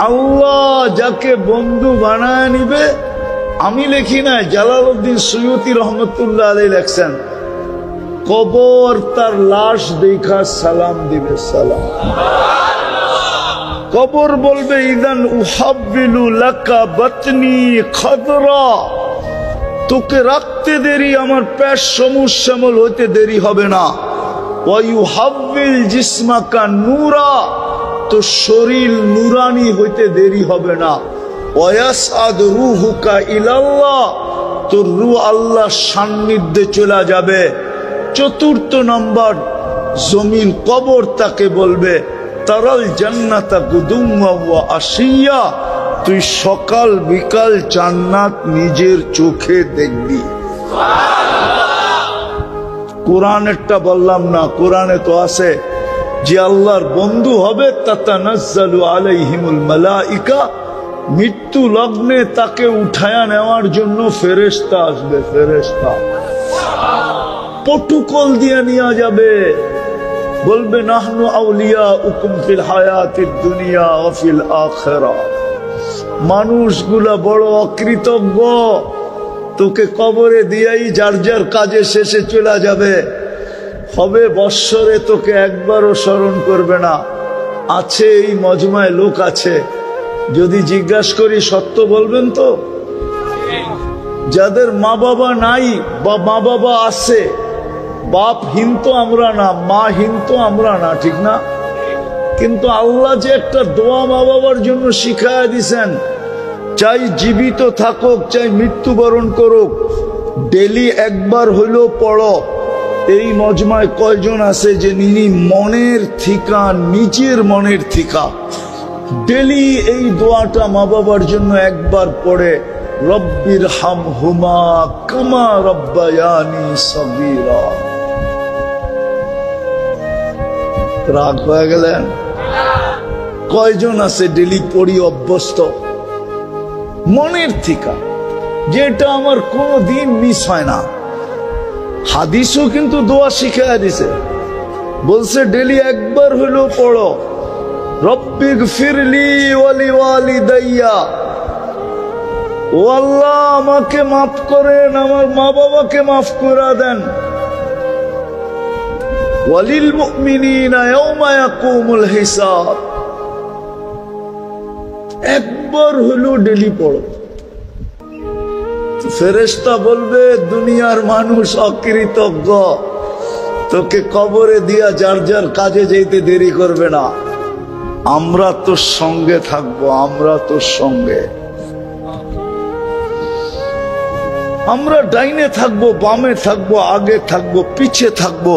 আল্লাহ যাকে বন্ধু বানায় নিবে, আমি লিখি নাই, জালালউদ্দিন সুয়ুতি রহমতুল্লাহ আলাইহি লেখছেন, কবর তার লাশ দেখা সালাম দিবে, সালাম। কবর বলবে ইদান উহাব্বিলু লাকা বাতনি খাদরা, তোকে রাখতে দেরি, আমার পেট সবুজ শ্যামল হইতে দেরি হবে না। ওয়া ইউহাব্বিল জিসমাকা নূরা, তো শরীর নুরানি হইতে দেরি হবে না। ওয়া ইয়াসআদ রূহুকা ইলাল্লাহ, তোর রূহ আল্লাহর সান্নিধ্যে চলে যাবে। চতুর্থ নম্বর, জমিন কবর তাকে বলবে তারাল জান্নাতা গুদুম্মা ওয়া আশিয়া, তুই সকাল বিকাল জান্নাত নিজের চোখে দেখবি। কোরআনেরটা বললাম না, কোরআনে তো আছে যে আল্লাহর বন্ধু হবে তাতানাজ্জালু আলাইহিমুল মালাইকা, মৃত্যু লগ্নে তাকে উঠায়া নেওয়ার জন্য ফেরেশতা আসবে, ফেরেশতা প্রটোকল দিয়ে নিয়ে যাবে, বলবে নাহনু আউলিয়াউকুম ফিল হায়াতিদ দুনিয়া ওয়া ফিল আখিরাহ। মানুষগুলা বড় অকৃতজ্ঞ, তোকে কবরে দিয়েই যার যার কাজে শেষে চলে যাবে, হবে বৎসরে তোকে একবারও স্মরণ করবে না। আছে এই মজমায় লোক আছে, যদি জিজ্ঞাসা করি সত্য বলবেন তো? যাদের মা বাবা নাই বা মা বাবা আছে, বাপহীন তো আমরা না, মাহীন তো আমরা না, ঠিক না? কিন্তু আল্লাহ যে একটা দোয়া মা বাবার জন্য শিখায়া দিছেন, চাই জীবিত থাকুক চাই মৃত্যুবরণ করুক, ডেলি একবার হইলেও পড়ো। এই মজমায় কয়জন আছে যে নিনি মনের থিকা, নিজের মনের থিকা ডেলি এই দোয়াটা মা বাবার জন্য একবার পড়ে, রব্বির হামহুমা কামা রব্বায়ানি সগীরা। রাগ হয়ে গেলেন? কয়জন আছে ডেলি পড়ি অভ্যস্ত মনের থিকা, যেটা আমার কোনদিন মিস হয় না। হাদিসও কিন্তু দোয়া শিখাইয়া দিছে, বলছে ডেলি একবার হইলেও পড়ো, রব্বিগফিরলি ওয়া লিওয়ালিদাইয়া, ও আল্লাহ আমাকে মাফ করেন, আমার মা বাবাকে মাফ করে দেন, ওয়ালিল মুমিনিনা ইয়াওমা ইয়াকুমুল হিসাব। একবার হইলেও ডেলি পড়ো। ফেরেশতা বলবে দুনিয়ার মানুষ অকৃতজ্ঞ, তোকে কবরে দিয়া যার যার কাজে যেতে দেরি করবে না। আমরা তোর সঙ্গে থাকবো, আমরা তোর সঙ্গে। আমরা ডাইনে থাকবো, বামে থাকবো, আগে থাকবো, পিছে থাকবো,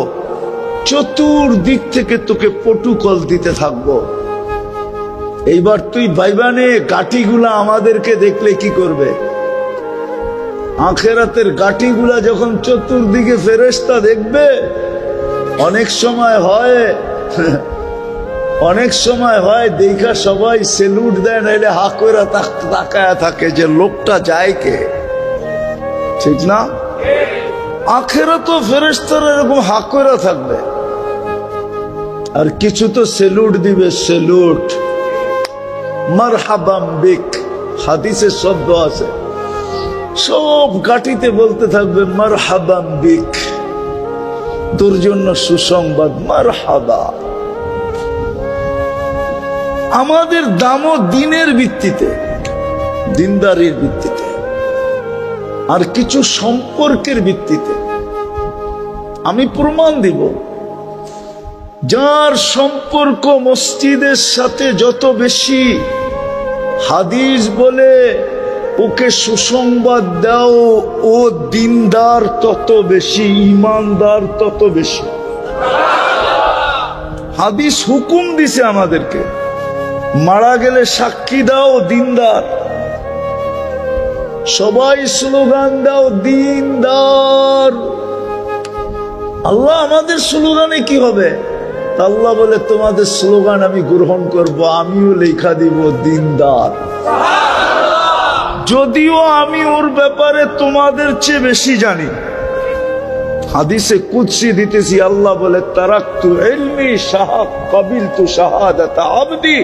চতুর্দিক থেকে তোকে প্রটোকল দিতে থাকবো। এইবার তুই ভাইবানে গাঠিগুলা আমাদেরকে দেখলে কি করবে? আখেরাতের গাঠিগুলা যখন চতুর্দিকে ফেরেশতা দেখবে, অনেক সময় হয় দেখা সবাই সেলুট দেয়, নাইলে হা কইরা তাকায়া থাকে যে লোকটা যায় কে, ঠিক না? আখেরাতেও ফেরেশতারা এরকম হা কইরা থাকবে, আর কিছু তো সেলুট দিবে, সেলুট, মারহাবাম বিক। হাদিসে শব্দ আছে, সব গাঠিতে বলতে থাকবে মারহাবাম বিক, তোর জন্য সুসংবাদ, মারহাবা। আমাদের দামও দিনের ভিত্তিতে, দিনদারির ভিত্তিতে, আর কিছু সম্পর্কের ভিত্তিতে। আমি প্রমাণ দিব, যার সম্পর্ক মসজিদের সাথে যত বেশি, হাদিস বলে ওকে সুসংবাদ দাও, ও দিনদার তত বেশি, ইমানদার তত বেশি। হাদিস হুকুম দিছে আমাদেরকে, মারা গেলে সাক্ষী দাও দিনদার। সবাই স্লোগান দাও দিনদার। আল্লাহ আমাদের স্লোগানে কি হবে? আল্লাহ বলে তোমাদের স্লোগান আমি গ্রহণ করব, আমিও লেখা দিব দিনদার। যদিও আমি ওর ব্যাপারে তোমাদের চেয়ে বেশি জানি। হাদিসে কুদসি দিতেছি, আল্লাহ বলে তারাকতু ইলমি শাহাদ কাবিলতু শাহাদাতা আবদি,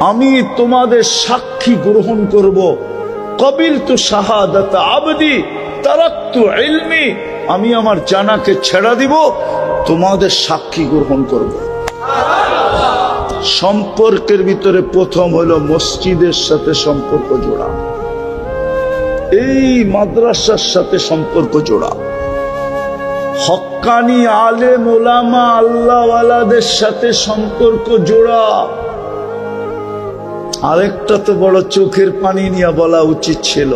আমি তোমাদের সাক্ষী গ্রহণ করব। কবিলতু শাহাদাত আবদি তারাকতু ইলমি, আমি আমার জানাকে ছেড়ে দিব, তোমাদের সাক্ষী গ্রহণ করব। সম্পর্কের ভিতরে প্রথম হলো মসজিদের সাথে সম্পর্ক জোড়া, এই মাদ্রাসার সাথে সম্পর্ক জোড়া, হক্কানি আলেম ওলামা আল্লাহওয়ালাদের সাথে সম্পর্ক জোড়া। আরেকটা তো বড় চোখের পানি নিয়ে বলা উচিত ছিল,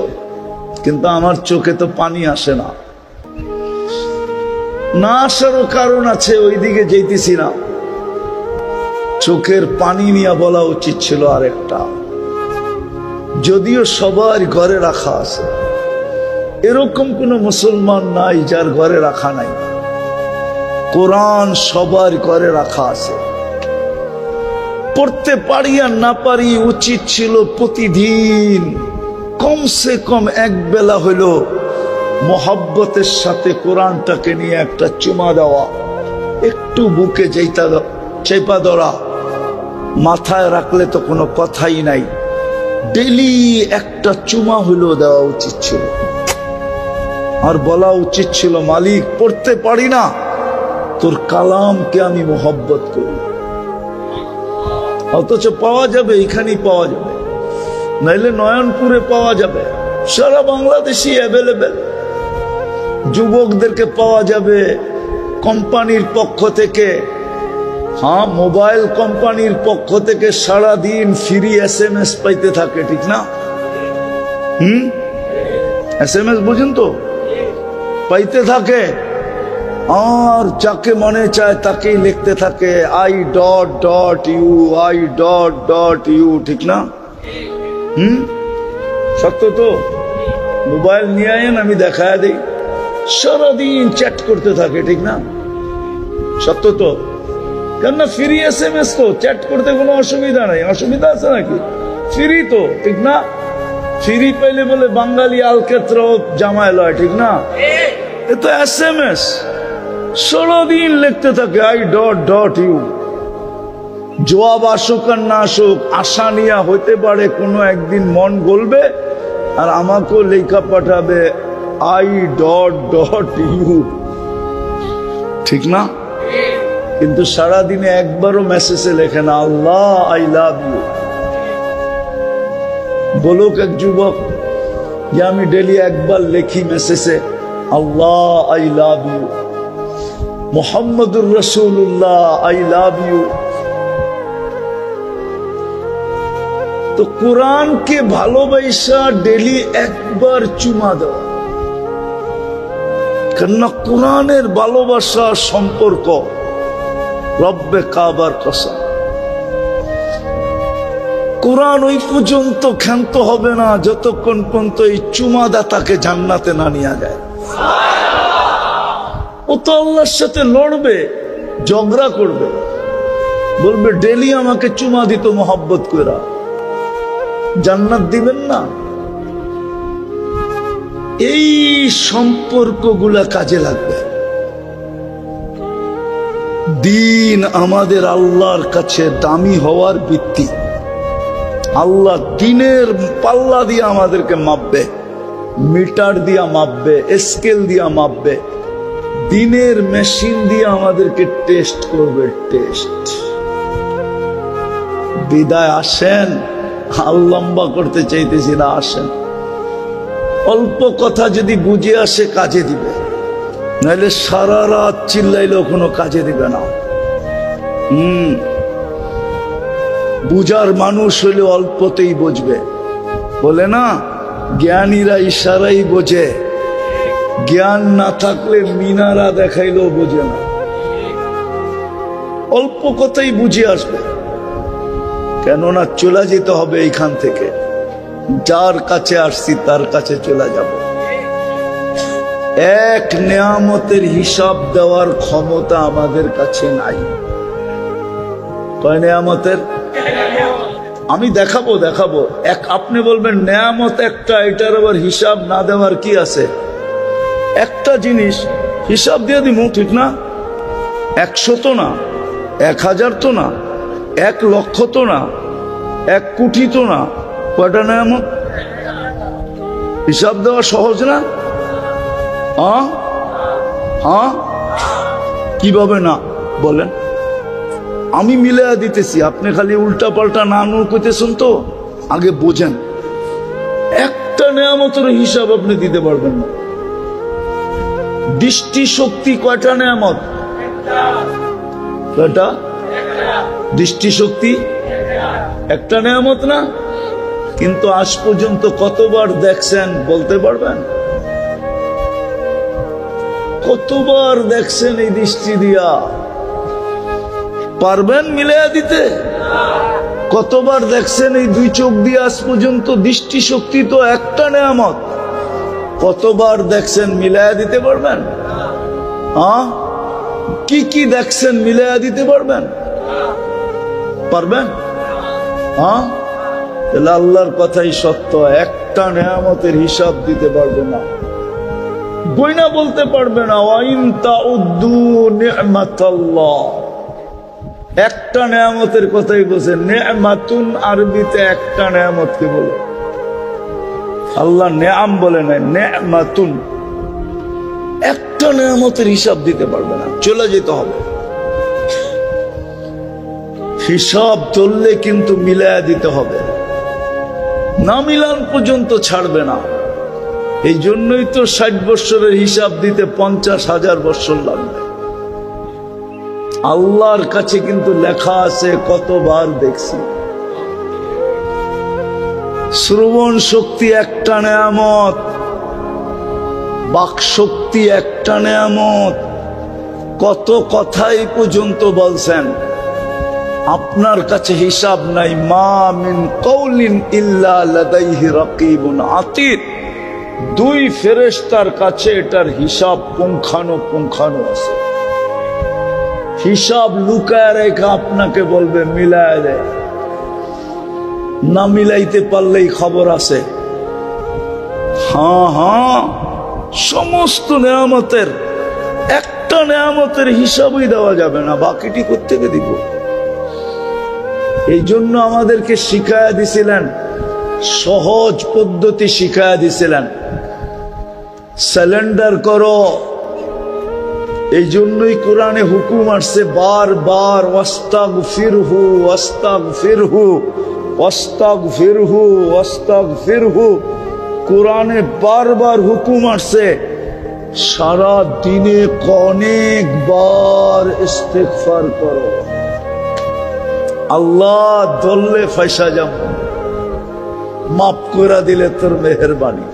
কিন্তু আমার চোখে তো পানি আসে না, না আসারও কারণ আছে, ওইদিকে যেতেছি না। চোখের পানি নিয়ে বলা উচিত ছিল আরেকটা, যদিও সবার ঘরে রাখা আছে, এরকম কোন মুসলমান নাই যার ঘরে রাখা নাই। কোরআন সবার ঘরে রাখা আছে, পড়তে পারি আর না পারি, উচিত ছিল প্রতিদিন কমসে কম এক বেলা হইল মোহাব্বতের সাথে কোরআনটাকে নিয়ে একটা চুমা দেওয়া, একটু বুকে চেপা ধরা, মাথায় রাখলে তো কোনো কথাই নাই, ডেলি একটা চুমা হইল দেওয়া উচিত ছিল। আর বলা উচিত ছিল, মালিক পড়তে পারি না, তোর কালামকে আমি মোহাব্বত করি। অথচ পাওয়া যাবে, এখানেই পাওয়া যাবে, নাইলে নয়নপুরে পাওয়া যাবে, সারা বাংলাদেশই অ্যাভেলেবেল। যুবকদেরকে পাওয়া যাবে কোম্পানির পক্ষ থেকে, হ্যাঁ মোবাইল কোম্পানির পক্ষ থেকে সারাদিন ফ্রি SMS পাইতে থাকে, ঠিক না? SMS বুঝেন তো, পাইতে থাকে, আর যাকে মনে চায় তাকেই লিখতে থাকে I.U, ঠিক না? সত্য তো? মোবাইল নিয়ে আয়েন, আমি দেখায় দিই, সারাদিন চ্যাট করতে থাকে, ঠিক না? সত্য তো? কেননা ফ্রি SMS তো, চ্যাট করতে কোনো অসুবিধা নাই। অসুবিধা আছে নাকি? ফ্রি তো, ঠিক না? ফ্রি পাইলে বলে বাঙালি আলকেত্রাও জামায় লয়, ঠিক না? এ তো SMS, সারাদিন লিখতে থাকে I.U। জবাব আসুক আর না আসুক, আশা নিয়া হইতে পারে কোনো একদিন মন গলবে আর আমাকেও লেখা পাঠাবে I.U, ঠিক না? কিন্তু সারাদিনে একবারও মেসেজে লেখে না আল্লাহ আই লাভ ইউ। বলুক এক যুবক যে আমি ডেলি একবার লেখি মেসেজে আল্লাহ আই লাভ ইউ, মুহাম্মদুর রাসূলুল্লাহ আই লাভ ইউ। তো কোরআনকে ভালোবাসা ডেলি একবার চুমা দেওয়া, কেননা কোরআনের ভালোবাসা সম্পর্ক রব্বে কাবার কসম, কোরআন ওই পর্যন্ত ক্ষান্ত হবে না যতক্ষণ পর্যন্ত এই চুমাদাতাকে জান্নাতে না নিয়ে যায়। ও তো আল্লাহর সাথে লড়বে, ঝগড়া করবে, বলবে ডেলি আমাকে চুমা দিত মোহাব্বত কইরা, জান্নাত দিবেন না। এই সম্পর্কগুলা কাজে লাগবে। দিন আমাদের আল্লাহর কাছে দামি হওয়ার ভিত্তি। আল্লাহ দিনের পাল্লা দিয়ে আমাদেরকে মাপবে, মিটার দিয়া মাপবে, স্কেল দিয়া মাপবে, দিনের মেশিন দিয়ে আমাদেরকে টেস্ট করবে। টেস্ট বিদায় আসেন, লম্বা করতে চাইতেছি না, আসেন। অল্প কথা যদি বুঝে আসে কাজে দিবে, নাহলে সারা রাত চিল্লাইলেও কোনো কাজে দিবে না। বুঝার মানুষ হইলে অল্পতেই বুঝবে। বলে না জ্ঞানীরা ইশারাই বোঝে, জ্ঞান না থাকলে মিনারা দেখাইলেও বোঝে না। অল্প কথাই বুঝে আসবে, কেননা চলে যেতে হবে এইখান থেকে। যার কাছে আসছি তার কাছে চলে যাব। এক নেয়ামতের হিসাব দেওয়ার ক্ষমতা আমাদের কাছে নাই। কয় নেয়ামতের? আমি দেখাবো এক। আপনি বলবেন নেয়ামত একটা, এটার আবার হিসাব না দেওয়ার কি আছে? একটা জিনিস হিসাব দিয়ে দিব, ঠিক না? 100 তো না, 1000 তো না, 1 লক্ষ তো না, 1 কোটি তো না, কয়টা নেয়ামত? হিসাব দেওয়া সহজ না? কিভাবে না বলেন? আমি মিলাইয়া দিতেছি, আপনি খালি উল্টা পাল্টা না কইতেছেন তো। আগে বোঝেন, একটা নেয়ামতের হিসাব আপনি দিতে পারবেন না। দৃষ্টি শক্তি কয়টা নেয়ামত? কয়টা? দৃষ্টি শক্তি একটা নেয়ামত না? কিন্তু আজ পর্যন্ত কতবার দেখছেন বলতে পারবেন? কতবার দেখছেন এই দৃষ্টি দিয়া? পারবেন মিলাইয়া দিতে? কতবার দেখছেন এই 2 চোখ দিয়ে আজ পর্যন্ত? দৃষ্টি শক্তি তো একটা নেয়ামত। কতবার দেখছেন মিলাইয়া দিতে পারবেন? কি কি দেখছেন মিলাইয়া দিতে পারবেন? পারবেন? তাহলে আল্লাহর কথাই সত্য, একটা নেয়ামতের হিসাব দিতে পারবে না, বইনা বলতে পারবে না। ওয়াইন তাউদ্দু নি'মাতাল্লাহ, একটা নেয়ামতের কথাই বলছে। নেয়ামাতুন আরবিতে একটা নেয়ামতকে বলে, আল্লাহ নেয়াম বলে নাই, নেয়ামাতুন। একটা নেয়ামতের হিসাব দিতে পারবে না, চলে যেতে হবে। হিসাব চললে কিন্তু মিলায়া দিতে হবে, না মিলান পর্যন্ত ছাড়বে না। এই জন্যই তো 60 বৎসরের হিসাব দিতে 50,000 বৎসর লাগবে। আল্লাহর কাছে কিন্তু লেখা আছে, কতবার দেখছি। শ্রবণ শক্তি একটা নেয়ামত, বাক শক্তি একটা নেয়ামত। কত কথাই পর্যন্ত বলছেন, আপনার কাছে হিসাব নাই। মা মিন কওলিন ইল্লা লাদাইহি রাকিবুন আতীদ, 2 ফেরেশতার কাছে এটার হিসাব পুঙ্খানুপুঙ্খানু আছে। হিসাব লুকায় রেখে আপনাকে বলবে মিলায় দেয়, না মিলাইতে পারলেই খবর আছে। সমস্ত নেয়ামতের একটা নেয়ামতের হিসাবই দেওয়া যাবে না, বাকিটি কোত্থেকে দিব? এই জন্য আমাদেরকে শিখায়া দিছিলেন, সহজ পদ্ধতি শিখায়া দিছিলেন, সারেন্ডার করো। এই জন্যই কোরআনে হুকুম আসছে বারবার, ওয়াস্তাগফিরহু ওয়াস্তাগফিরহু ওয়াস্তাগফিরহু ওয়াস্তাগফিরহু। কোরআনে বারবার হুকুম আসছে, সারা দিনে অনেকবার ইস্তেগফার করো। আল্লাহ ধরলে ফাইসা যাব, মাফ করে দিলে তোর মেহেরবানি।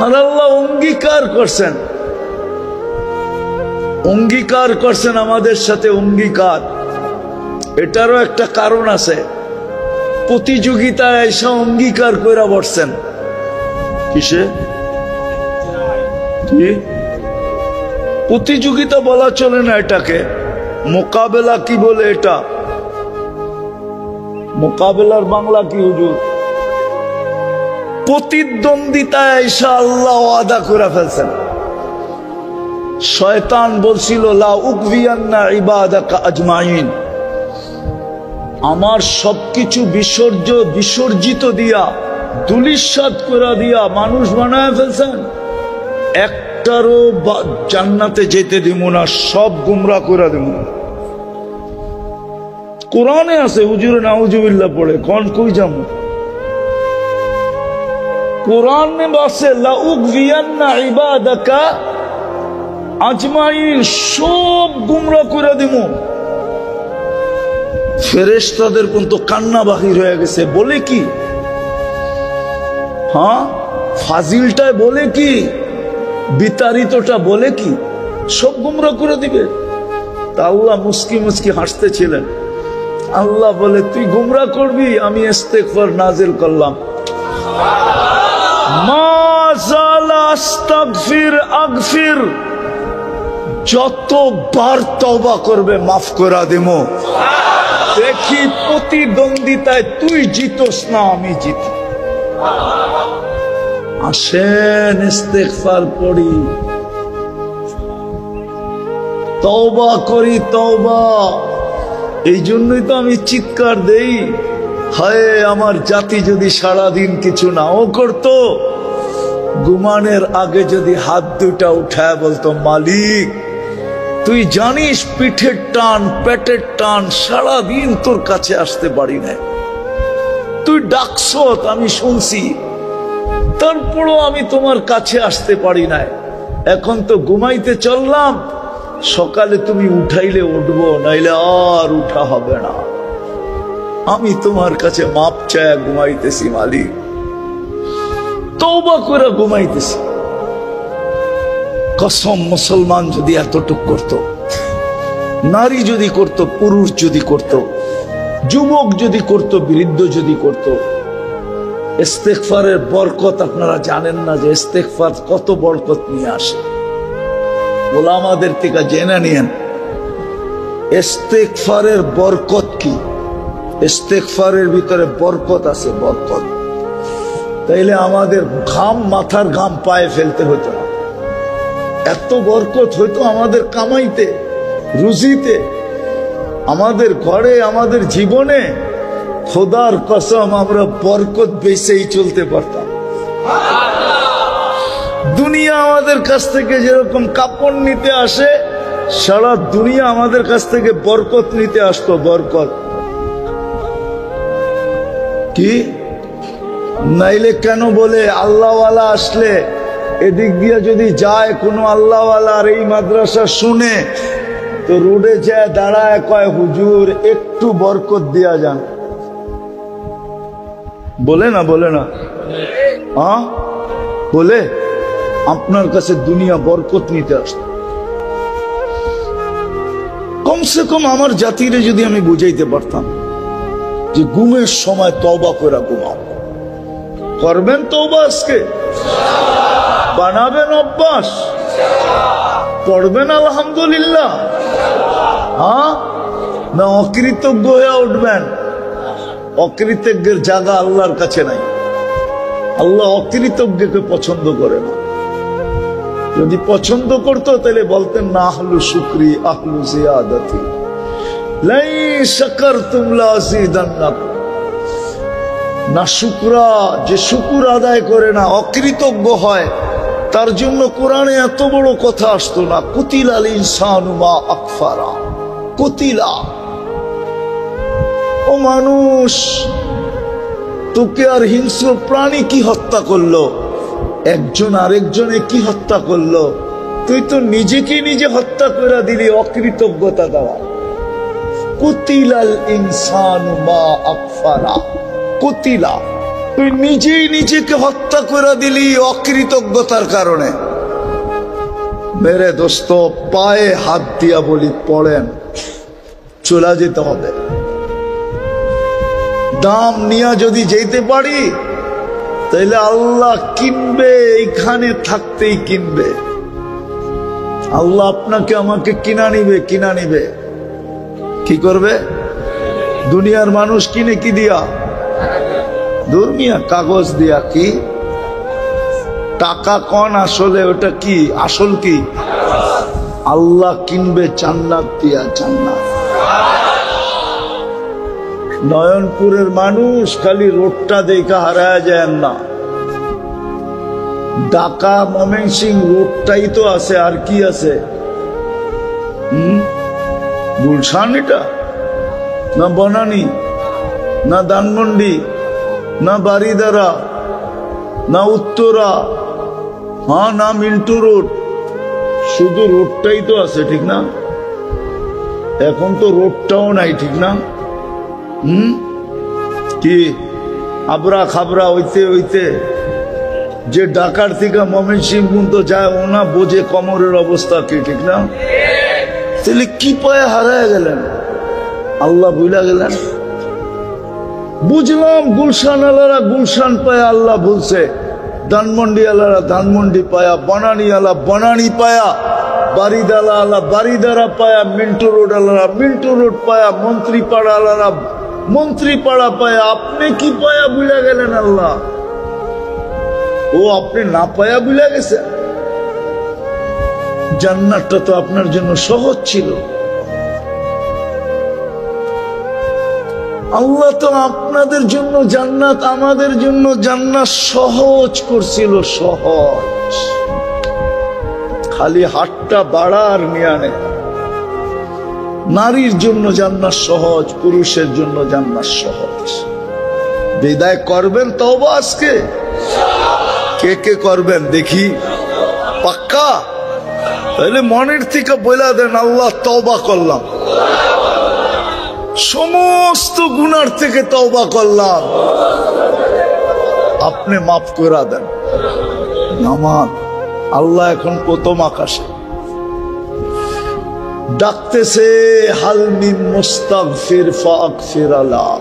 আর আল্লাহ অঙ্গীকার করছেন, অঙ্গীকার করছেন আমাদের সাথে, অঙ্গীকার। এটারও একটা কারণ আছে, প্রতিযোগিতায় এসে অঙ্গীকার করে বসছেন। কিসে? কি প্রতিযোগিতা বলা চলে না এটাকে, মোকাবেলা কি বলে? এটা মোকাবেলার বাংলা কি হুজুর? প্রতিদ্বন্দ্বিতায় এসে আল্লাহ ওয়াদা করে ফেলছেন। শয়তান বলছিল লা উকভিয়ান্না ইবাদাকা আজমাইন, আমার সবকিছু বিসর্জিত দিয়া, দুলিশাত করে দিয়া মানুষ বানায় ফেলছেন। একটারও জান্নাতে যেতে দিব না, সব গুমরা করে দিব। কোরআনে আছে, হুজুরে নাউজুবিল্লাহ পড়ে কোন কই যাবো? কোরআনে আছে লা উকভিয়ান্না ইবাদাকা আজমাইন, সব গুমরা করে দিব। ফেরেশতাদের কিন্তু কান্না বাহির হয়ে গেছে। বলে কি? ফাজিলটায় বলে কি? বিতাড়িতটা বলে কি? সব গুমরা করে দিবে। তা আল্লাহ মুস্কি মুস্কি হাসতেছিলেন। আল্লাহ বলে, তুই গুমরা করবি, আমি ইস্তেগফার নাজিল করলাম। মা জালা আস্তাগফির আগফির, যতবার তওবা করবে মাফ করে দেবো। দেখি প্রতিদ্বন্দ্বিতায় তুই জিতোস না আমি জিতি। আসেন ইস্তেগফার পড়ি, তওবা করি, তওবা। এই জন্যই তো আমি চিৎকার দেই, হায় আমার জাতি যদি সারাদিন কিছু নাও করতো, ঘুমানোর আগে যদি হাত দুটা উঠায় বলতো, মালিক তুই জানিস পিঠের টান পেটের টান, সারাদিন তোর কাছে আসতে পারি না, তুই ডাকছ আমি শুনছি, তারপরও আমি তোমার কাছে আসতে পারি না, এখন তো ঘুমাইতে চললাম, সকালে তুমি উঠাইলে উঠবো, নাইলে আর উঠা হবে না, আমি তোমার কাছে মাপ চায় ঘুমাইতেছি মালিক, তওবা করে ঘুমাইতেছি। কসম, মুসলমান যদি এতটুক করত, নারী যদি করত, পুরুষ যদি করত, যুবক যদি করত, বৃদ্ধ যদি করত, ইস্তেগফারের বরকত আপনারা জানেন না যে ইস্তেগফার কত বরকত নিয়ে আসে। ওলামাদের থেকে জেনে নিয়েন ইস্তেগফারের বরকত কি। ইস্তেগফারের ভিতরে বরকত আছে, বরকত। তাইলে আমাদের ঘাম, মাথার ঘাম পায়ে ফেলতে হতো না, এত বরকত হইতো আমাদের কামাইতে, রুজিতে, আমাদের ঘরে, আমাদের জীবনে। খোদার কসম আমরা বরকত বেচেই চলতে পারতাম। দুনিয়া আমাদের কাছ থেকে যেরকম কাপড় নিতে আসে, সারা দুনিয়া আমাদের কাছ থেকে বরকত নিতে আসতো। বরকত কি? নাইলে কেন বলে আল্লাহওয়ালা আসলে এদিক দিয়ে যদি যায় কোনো আল্লাহওয়ালা আর এই মাদ্রাসা শুনে, তো রোডে যায় দাঁড়ায়, কয় হুজুর একটু বরকত দিয়া যান। বলে না? বলে না? হ্যাঁ বলে। আপনার কাছে দুনিয়া বরকত নিতে আসত। কমসে কম আমার জাতিরে যদি আমি বুঝাইতে পারতাম যে ঘুমের সময় তওবা করে ঘুমাও, করবেন তওবা, আজকে বানাবেন অভ্যাস, পড়বেন আলহামদুলিল্লাহ, হ্যাঁ না অকৃতজ্ঞ হয়ে উঠবেন? অকৃতজ্ঞের জায়গা আল্লাহর কাছে নাই। আল্লাহ অকৃতজ্ঞকে পছন্দ করে না। যদি পছন্দ করতো তাহলে বলতেন না আহলু শুকরি আহলু জিয়াদাতি লাই শাকারতুম লাযিদান্নাকুম। না শুকরা, যে শুকুর আদায় করে না, অকৃতজ্ঞ হয়, তার জন্য কোরআনে এত বড় কথা আসতো না। কুতিলাল ইনসানু মা আকফারা। কুতিলা, ও মানুষ, তোকে আর হিংস্র প্রাণী কি হত্যা করলো? একজন আরেকজনে কি হত্যা করলো? তুই তো নিজেকে নিজে হত্যা করে দিলি অকৃতজ্ঞতা দ্বারা। কুতিলাল ইনসানু মা আকফারা। কুতিলা, তুই নিজেই নিজেকে হত্যা করে দিলি অকৃতজ্ঞতার কারণে। মেরে দোস্ত, পায়ে হাত দিয়া বলি, পড়েন, চলে যেতে হবে। দাম নিয়া যদি যেতে পারি তাহলে আল্লাহ কিনবে, এইখানে থাকতেই কিনবে। আল্লাহ আপনাকে আমাকে কিনা নিবে, কিনা নিবে। কি করবে? দুনিয়ার মানুষ কিনে কি দিয়া? দুর্মিয়া কাগজ দিয়া। কি টাকা কন? আসলে ওটা কি? আসল কি? আল্লাহ কিনবে জান্নাত দিয়া, জান্নাত। নয়নপুরের মানুষ খালি রোডটা দেখা হারায় যায় না, ঢাকা ময়মনসিংহ রোডটাই তো আছে, আর কি আছে? গুলশান, এটা না বনানী, না ধানমন্ডি, না বারিদারা, না উত্তরা, হ্যাঁ না মিন্টু রোড, শুধু রোডটাই তো আছে, ঠিক না? এখন তো রোডটাও নাই, ঠিক না? কি আবরা খাবরা হইতে হইতে যে ঢাকার থেকে ময়মনসিংহ পর্যন্ত যায়, ওনা বোঝে কমরের অবস্থা কি, ঠিক না? তাহলে কি পায়ে হারায় গেলেন? আল্লাহ ভুলা গেলেন? বুঝলাম গুলশান আলারা গুলশান পায়া আল্লাহ বলছে, ধানমন্ডি আলারা ধানমন্ডি পায়া, বনানী আলা বনানী পায়া, বারিদালা আলা বারিদারা পায়া, মিন্টু রোড আলারা মিন্টু রোড পায়া, মন্ত্রীপাড়া আলারা মন্ত্রীপাড়া পায়া। আপনি কি পায়া বুঝা গেলেন? আল্লাহ ও আপনি না পায়া বুঝা গেছেন? জান্নাতটা তো আপনার জন্য সহজ ছিল। আল্লাহ তো আপনাদের জন্য জান্নাত, আমাদের জন্য জান্নাত সহজ করছিল, সহজ। খালি হাতটা বাড়ার নিয়ানে। নারীর জন্য জান্নাত সহজ, পুরুষের জন্য জান্নাত সহজ। বিদায় করবেন তওবা আজকে? কে কে করবেন দেখি? পাক্কা? তাহলে মনের থেকে বলে দেন, আল্লাহ তওবা করলাম, সমস্ত গুনার থেকে তওবা করলাম, আপনি মাফ করে দেন। নামান আল্লাহ এখন প্রথম আকাশে ডাকতেছে, হাল মিন মুস্তাগফির ফাগফির লাহ।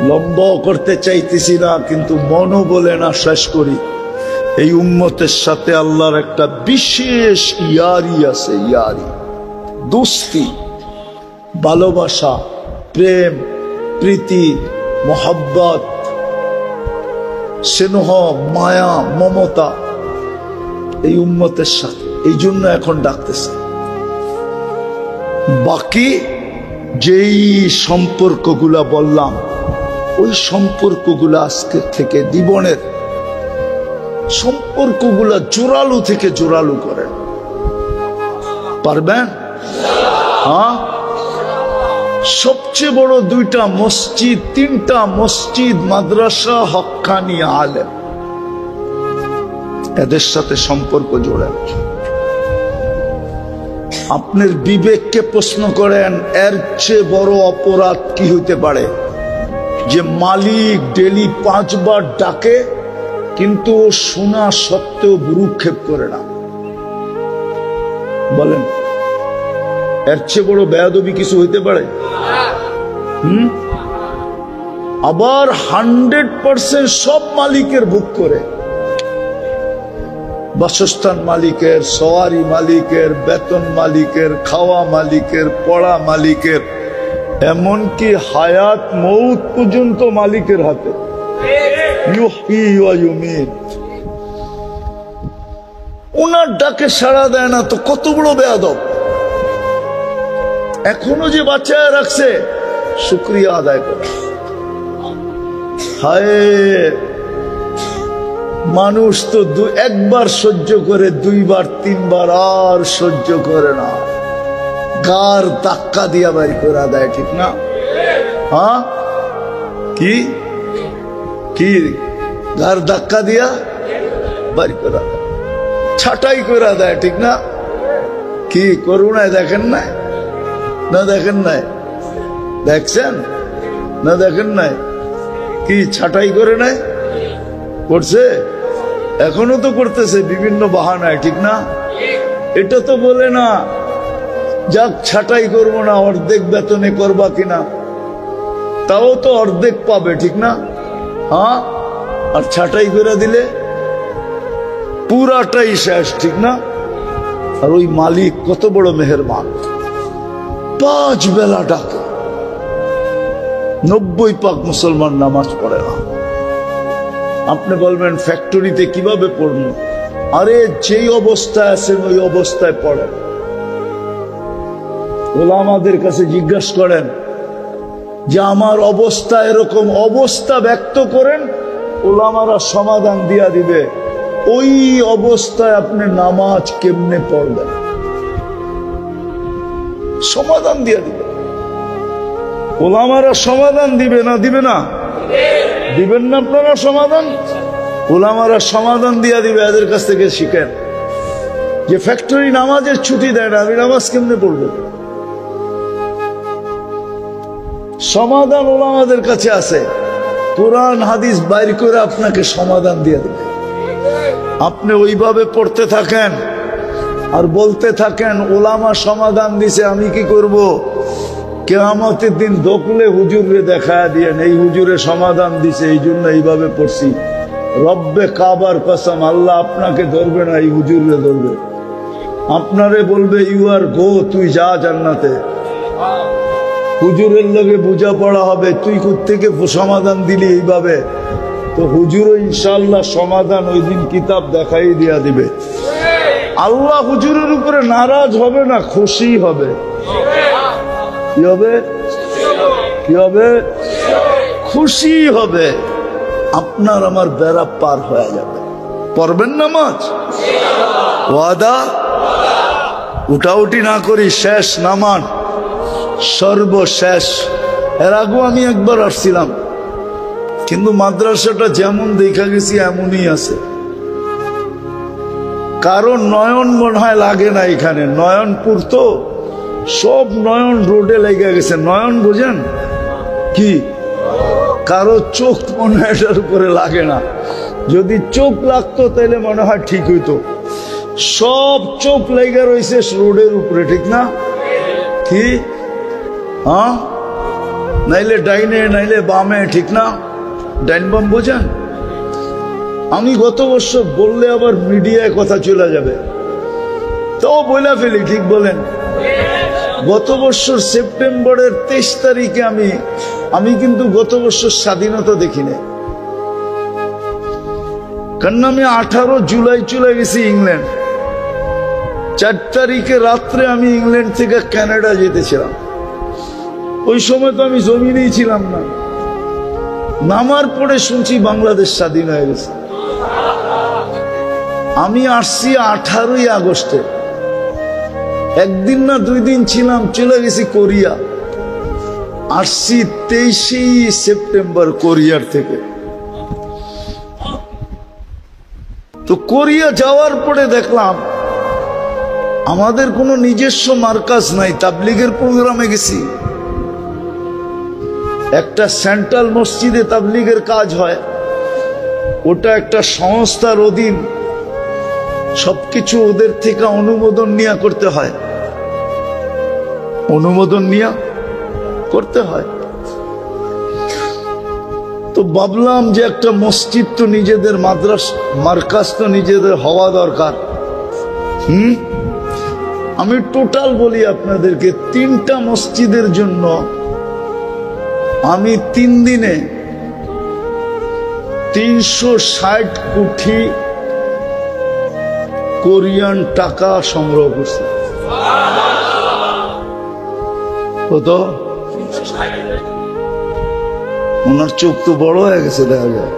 লম্বা করতে চাইতেছি না, কিন্তু মনও বলে না শেষ করি। এই উম্মতের সাথে আল্লাহর একটা বিশেষ ইয়ারি আছে, ইয়ারি, দোস্তি, ভালোবাসা, প্রেম, প্রীতি, মোহাব্বত, স্নেহ, মায়া, মমতা এই উম্মতের সাথে। এই জন্য এখন ডাকতেছে। বাকি যেই সম্পর্কগুলা বললাম, ওই সম্পর্কগুলা আজকে থেকে জীবনের সম্পর্কগুলা জোরালো থেকে জোরালো করেন। পারবেন? হ্যাঁ। সবচেয়ে বড় 2টা মসজিদ, 3টা মসজিদ, মাদ্রাসা, হক্কানি আলেম, এদের সাথে সম্পর্ক জোড়েন। আপনার বিবেককে প্রশ্ন করেন, এর চেয়ে বড় অপরাধ কি হইতে পারে? যে মালিক ডেলি 5 বার ডাকে, কিন্তু শোনা সত্ত্বেও ভ্রুক্ষেপ করে না। বলেন, এর চেয়ে বড় বেয়াদবি কিছু হইতে পারে? আবার 100% সব মালিকের ভোগ করে, বাসস্থান মালিকের, সওয়ারি মালিকের, বেতন মালিকের, খাওয়া মালিকের, পড়া মালিকের, এমনকি হায়াত মৌত পর্যন্ত মালিকের হাতে। ওনার ডাকে সাড়া দেয় না তো কত বড় বেয়াদব। এখনো যে বাঁচায় রাখছে, শুকরিয়া আদায় করে। হায়, মানুষ তো 1 বার সহ্য করে, 2 বার 3 বার আর সহ্য করে না, গার ধাক্কা দিয়া বাড়ি করে দেয়, ঠিক না? হ্যাঁ, কি কি গার ধাক্কা দিয়া বাড়ি করে দেয়, ছাটাই করে দেয়, ঠিক না? কি করুণায় দেখেন নাই? না দেখেন নাই? দেখছেন না? দেখেন নাই? কি ছাটাই করে নাই? করছে, এখনো তো করতেছে বিভিন্ন বাহানায়, ঠিক না? এটা তো বলে না যাক ছাটাই করবো না, অর্ধেক বেতনে করবা কিনা, তাও তো অর্ধেক পাবে, ঠিক না? হ্যাঁ, আর ছাটাই করে দিলে পুরাটাই শেষ, ঠিক না? আর ওই মালিক কত বড় মেহেরবান, 5 বেলা ডাকে। 90% মুসলমান নামাজ পড়ে না। আপনি বলবেন ফ্যাক্টরিতে কিভাবে পড়ব? আরে যেই অবস্থায় আছেন ওই অবস্থায় পড়েন। ওলামাদের কাছে জিজ্ঞাসা করেন যে আমার অবস্থা এরকম, অবস্থা ব্যক্ত করেন, ওলামারা সমাধান দিয়া দিবে ওই অবস্থায় আপনি নামাজ কেমনে পড়বেন, সমাধান দিয়া দিবে। ওলামারা সমাধান দিবে না? দিবে না? দিবেন না আপনারা সমাধান? ওলামারা সমাধান দিয়া দিবে। এদের কাছ থেকে শিখেন যে ফ্যাক্টরি নামাজের ছুটি দেয় না, আমি নামাজ কেমনে পড়বো? সমাধান ওলামাদের কাছে আছে, কোরআন হাদিস বাইর করে আপনাকে সমাধান দিয়ে দেবে। আপনি ওইভাবে পড়তে থাকেন আর বলতে থাকেন ওলামা সমাধান দিছে, আমি কি করব? কিয়ামতের দিন দোকলে হুজুরে দেখায় দিয়েন, এই হুজুরে সমাধান দিছে, এই জন্য এইভাবে পড়ছি। রব্বে কাবার কসম, আল্লাহ আপনাকে ধরবে না, এই হুজুরে ধরবে। আপনারে বলবে ইউ আর গো, তুই যা জান্নাতে। হুজুরের লগে বুঝা পড়া হবে, তুই কোত্থেকে সমাধান দিলি এইভাবে? তো হুজুরও ইনশাআল্লাহ সমাধান ওই দিন কিতাব দেখাই দিয়া দিবে। আল্লাহ হুজুরের উপরে নারাজ হবে না, খুশি হবে। কি হবে? কি হবে? খুশি হবে। আপনার আমার বেড়া পার হয়ে যাবে। পড়বেন নামাজ? ওয়াদা? উঠাউটি না করি, শেষ নামাজ সর্বশেষ। এর আগেও আমি একবার আসছিলাম, কিন্তু মাদ্রাসাটা যেমন দেখা গেছি এমনই আছে। কারণ নয়ন মনে হয় লাগে না এখানে, নয়নপুর তো সব নয়ন রোডে লেগে গেছে। নয়ন বোঝেন কি? কারো চোখ মনে হয় এটার উপরে লাগে না। যদি চোখ লাগতো তাহলে মনে হয় ঠিক হইতো। সব চোখ লেগে রয়েছে রোডের উপরে, ঠিক না? কি হ্যাঁ? নাইলে ডাইনে নাইলে বামে, ঠিক না? ডাইন বাম বোঝেন? আমি গত বছর বললে আবার মিডিয়ায় কথা চলে যাবে, তো বলে ফেলি, ঠিক বলেন? গত বছর সেপ্টেম্বরের 23 তারিখে আমি কিন্তু গত বছর স্বাধীনতা দেখি না, কারণ আমি 18 জুলাই চলে গেছি ইংল্যান্ড। 4 তারিখে রাত্রে আমি ইংল্যান্ড থেকে কানাডা যেতেছিলাম। ওই সময় তো আমি জমিনেই ছিলাম না। নামার পরে শুনছি বাংলাদেশ স্বাধীন হয়ে গেছে। আমি আসছি 18ই আগস্টে, একদিন না 2 দিন ছিলাম, চলে গেছি কোরিয়া। আসছি 23 সেপ্টেম্বর কোরিয়ার থেকে। তো কোরিয়া যাওয়ার পরে দেখলাম আমাদের কোনো নিজস্ব মার্কাজ নাই। তাবলীগের প্রোগ্রামে গেছি, একটা সেন্ট্রাল মসজিদে তাবলীগের কাজ হয়, ওটা একটা সংস্থার অধীন, সবকিছু ওদের থেকে অনুমোদন নিয়ে করতে হয়, অনুমোদন নিয়ে করতে হয়। তো ভাবলাম যে একটা মসজিদ তো নিজেদের, মাদ্রাসা মার্কাজ তো নিজেদের হওয়া দরকার। আমি টোটাল বলি আপনাদেরকে, 3টা মসজিদের জন্য আমি 3 দিনে 360 কোটি কোরিয়ান টাকা সংগ্রহ করছি। কত? ওনার চোখ তো বড় হয়ে গেছে, দেখা যায়।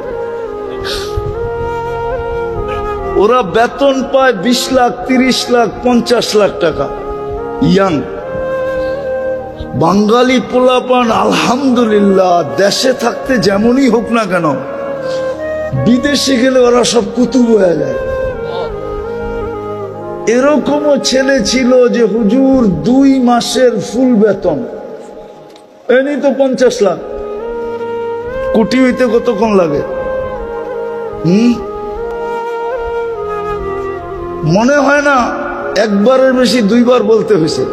ওরা বেতন পায় 20 লাখ, 30 লাখ, 50 লাখ টাকা। ইয়াং বাঙালি পোলাপান আলহামদুলিল্লাহ, দেশে থাকতে যেমনই হোক না কেন, বিদেশে গেলে ওরা সব কুতুব হয়ে যায়। এরকমও ছেলে ছিল যে হুজুর 2 মাসের ফুল বেতন, এনি তো 50 লাখ। কোটি হইতে কতক্ষণ লাগে? মনে হয় না একবারের বেশি 2 বার বলতে হয়েছে।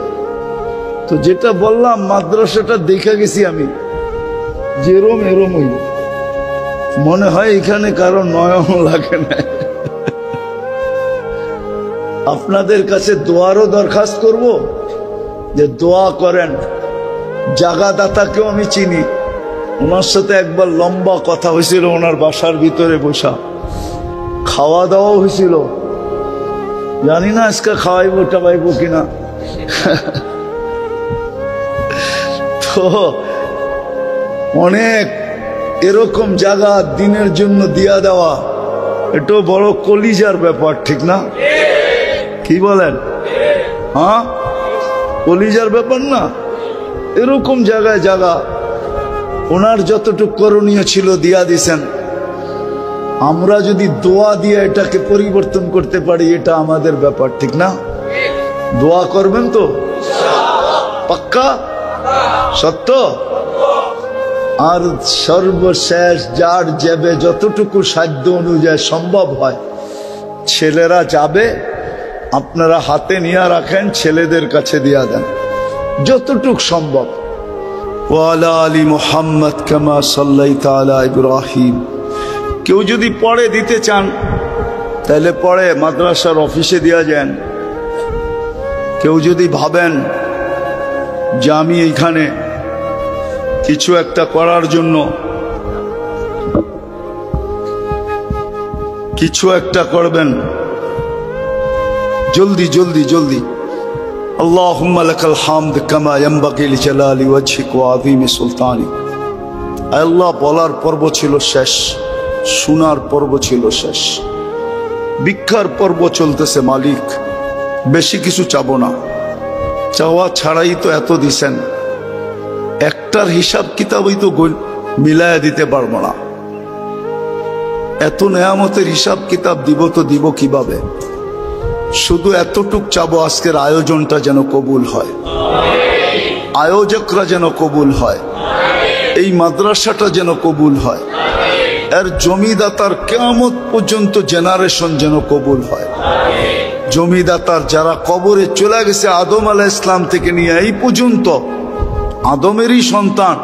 তো যেটা বললাম, মাদ্রাসাটা দেখা গেছি আমি, যেরম এরমই মনে হয় এখানে কারো নয়ন লাগে না। আপনাদের কাছে দোয়ারও দরখাস্ত করব যে দোয়া করেন। জাগাদাতাকেও আমি চিনি, ওনার সাথে একবার লম্বা কথা হয়েছিল, ওনার বাসার ভিতরে বসা, খাওয়া দাওয়াও হয়েছিল। জানি না আজকে খাওয়াইবো টাবাইবো কিনা। তো অনেক এরকম জায়গা দিনের জন্য দিয়া দেওয়া, এটাও বড় কলিজার ব্যাপার, ঠিক না? কি বলেন? হ্যাঁ, কলিজার ব্যাপার না? এরকম জায়গায় জায়গা ওনার যতটুকু করণীয় ছিল দিয়া দিছেন। আমরা যদি দোয়া দিয়ে এটাকে পরিবর্তন করতে পারি, এটা আমাদের ব্যাপার, ঠিক না? দোয়া করবেন তো? পাক্কা? সত্য? আর সর্বশেষ যার যাবে, যতটুকু সাধ্য অনুযায়ী সম্ভব হয়, ছেলেরা যাবে, আপনারা হাতে নিয়ে রাখেন, ছেলেদের কাছে দিয়া দেন যতটুক সম্ভব। ওয়ালা আলি মুহাম্মদ কামা সাল্লাইতা আলা ইব্রাহিম। কেউ যদি পড়ে দিতে চান তাহলে পড়ে মাদ্রাসার অফিসে দিয়া যান। কেউ যদি ভাবেন যে আমি এইখানে কিছু একটা করার জন্য কিছু একটা করবেন, জলদি জলদি জলদি আল্লাহুম্মা লাকাল হামদ কামা ইয়ানবাগি লিজালালি ওয়াজহিক ওয়া আযীমি সুলতানিক। আল্লাহ, বলার পর্ব ছিল শেষ, শোনার পর্ব ছিল শেষ, ভিক্ষার পর্ব চলতেছে। মালিক, বেশি কিছু চাবো না, চাওয়া ছাড়াই তো এত দিছেন, একটার হিসাব কিতাবই তো মিলায়া দিতে পারবো না। এত নেয়ামতের হিসাব কিতাব দিব তো দিব কিভাবে? শুধু এতটুক চাবো, আজকের আয়োজনটা যেন কবুল হয়, আয়োজকরা যেন কবুল হয়, এই মাদ্রাসাটা যেন কবুল হয়, এর জমিদাতার কিয়ামত পর্যন্ত জেনারেশন যেন কবুল হয়। জমিদাতার যারা কবরে চলে গেছে আদম আলাইহিস সালাম থেকে নিয়ে এই পর্যন্ত, আদমেরই সন্তান,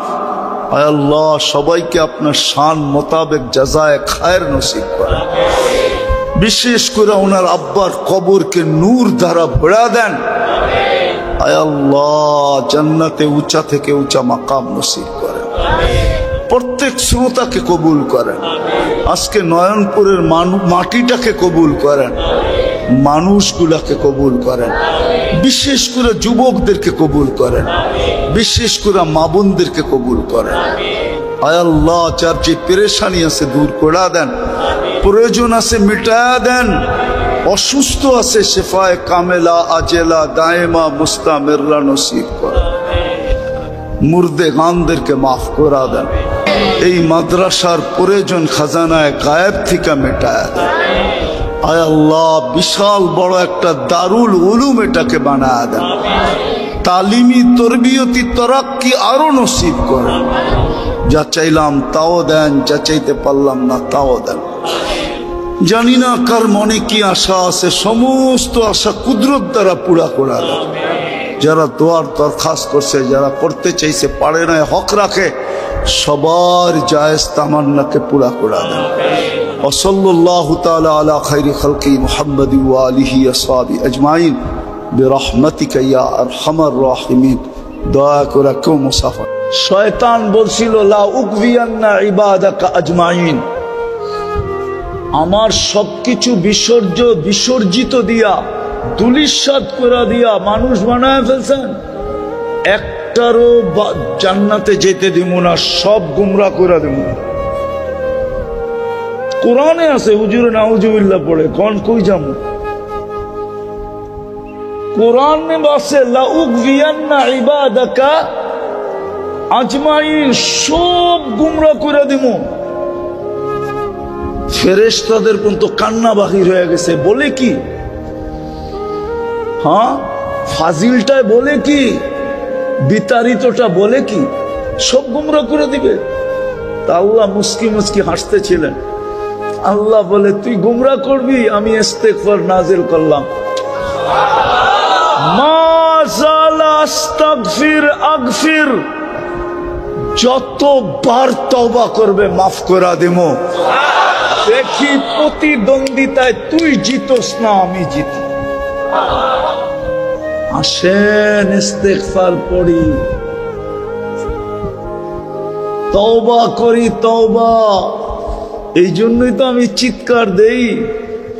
আয় আল্লাহ সবাইকে আপনার শান মোতাবেক জাযায়ে খায়ের নসিব করেন। বিশেষ করে ওনার আব্বার কবরকে নূর দ্বারা ভরা দেন। আয় আল্লাহ জান্নাতে উঁচা থেকে উঁচা মাকাম নসিব করেন। প্রত্যেক শ্রোতাকে কবুল করেন। আজকে নয়নপুরের মাটিটাকে কবুল করেন, মানুষগুলাকে কবুল করেন, বিশেষ করে যুবকদেরকে কবুল করেন, বিশেষ করে মা বোনদেরকে কবুল করেন। আয় আল্লাহ যার যে পেরেশানি আছে দূর করে দেন, প্রয়োজন আছে মিটায়া দেন, অসুস্থ আছে শেফায়ে কামেলা আজেলা দায়েমা মুস্তামিররা নসিব করেন, মুর্দে গানদেরকে মাফ করে দেন। এই মাদ্রাসার প্রয়োজন খাজানায় গায়েব থেকে মেটায়া দেন। আয় আল্লাহ বিশাল বড় একটা দারুল উলুম এটাকে বানায়া দেন, তালিমি তরবিয়তি তরাক্কি আরো নসিব করেন। যা চাইলাম তাও দেন, যা চাইতে পারলাম না তাও দেন। জানি না কার মনে কি আশা আছে, সমস্ত আশা কুদরত দ্বারা পুরা করা দেন। যারা দোয়ার দরখাস্ত করছে, যারা করতে চাইছে পারে না, হক রাখে, সবার জায়েজ তামান্নাকে পুরা করা দেন। ওয়াসাল্লাল্লাহু তাআলা আলা খাইরি খালকি মুহাম্মাদি ওয়া আলিহি আসহাবি আজমাইন বিরহমাতিকা ইয়া আরহামার রাহিমিন। দয়া করে কেউ মুসাফা। শয়তান বলছিল লা উকভিয়ান্না ইবাদাকা আজমাইন, আমার সবকিছু বিসর্জিত দিয়া দুলিশাত করে দিয়া মানুষ বানায় ফেলছেন, একটারও জান্নাতে যেতে দিব না, সব গুমরা করে দেব। কোরআনে আছে, হুজুরে নাউজুবিল্লাহ পড়ে কোন কই যাবো? কোরআনে আছে লা উকভিয়ান্না ইবাদাকা আজমাইন, সব গুমরা করে দিব। ফেরেশতাদের পর্যন্ত কান্না বাহির হয়ে গেছে। বলে কি? হ্যাঁ, ফাজিলটায় বলে কি, বিতাড়িতটা বলে কি, সব গুমরা করে দিবে। তা আল্লাহ মুস্কি মুস্কি হাসতেছিলেন। আল্লাহ বলে তুই গুমরা করবি, আমি ইস্তেগফার নাজিল করলাম। মা জালা আস্তাগফির আগফির, যতবার তওবা করবে মাফ করে দেব। দেখি প্রতিদ্বন্দ্বিতায় তুই জিতোস না আমি জিতি। আসেন ইস্তেগফার পড়ি, তওবা করি, তওবা। এই জন্যই তো আমি চিৎকার দেই,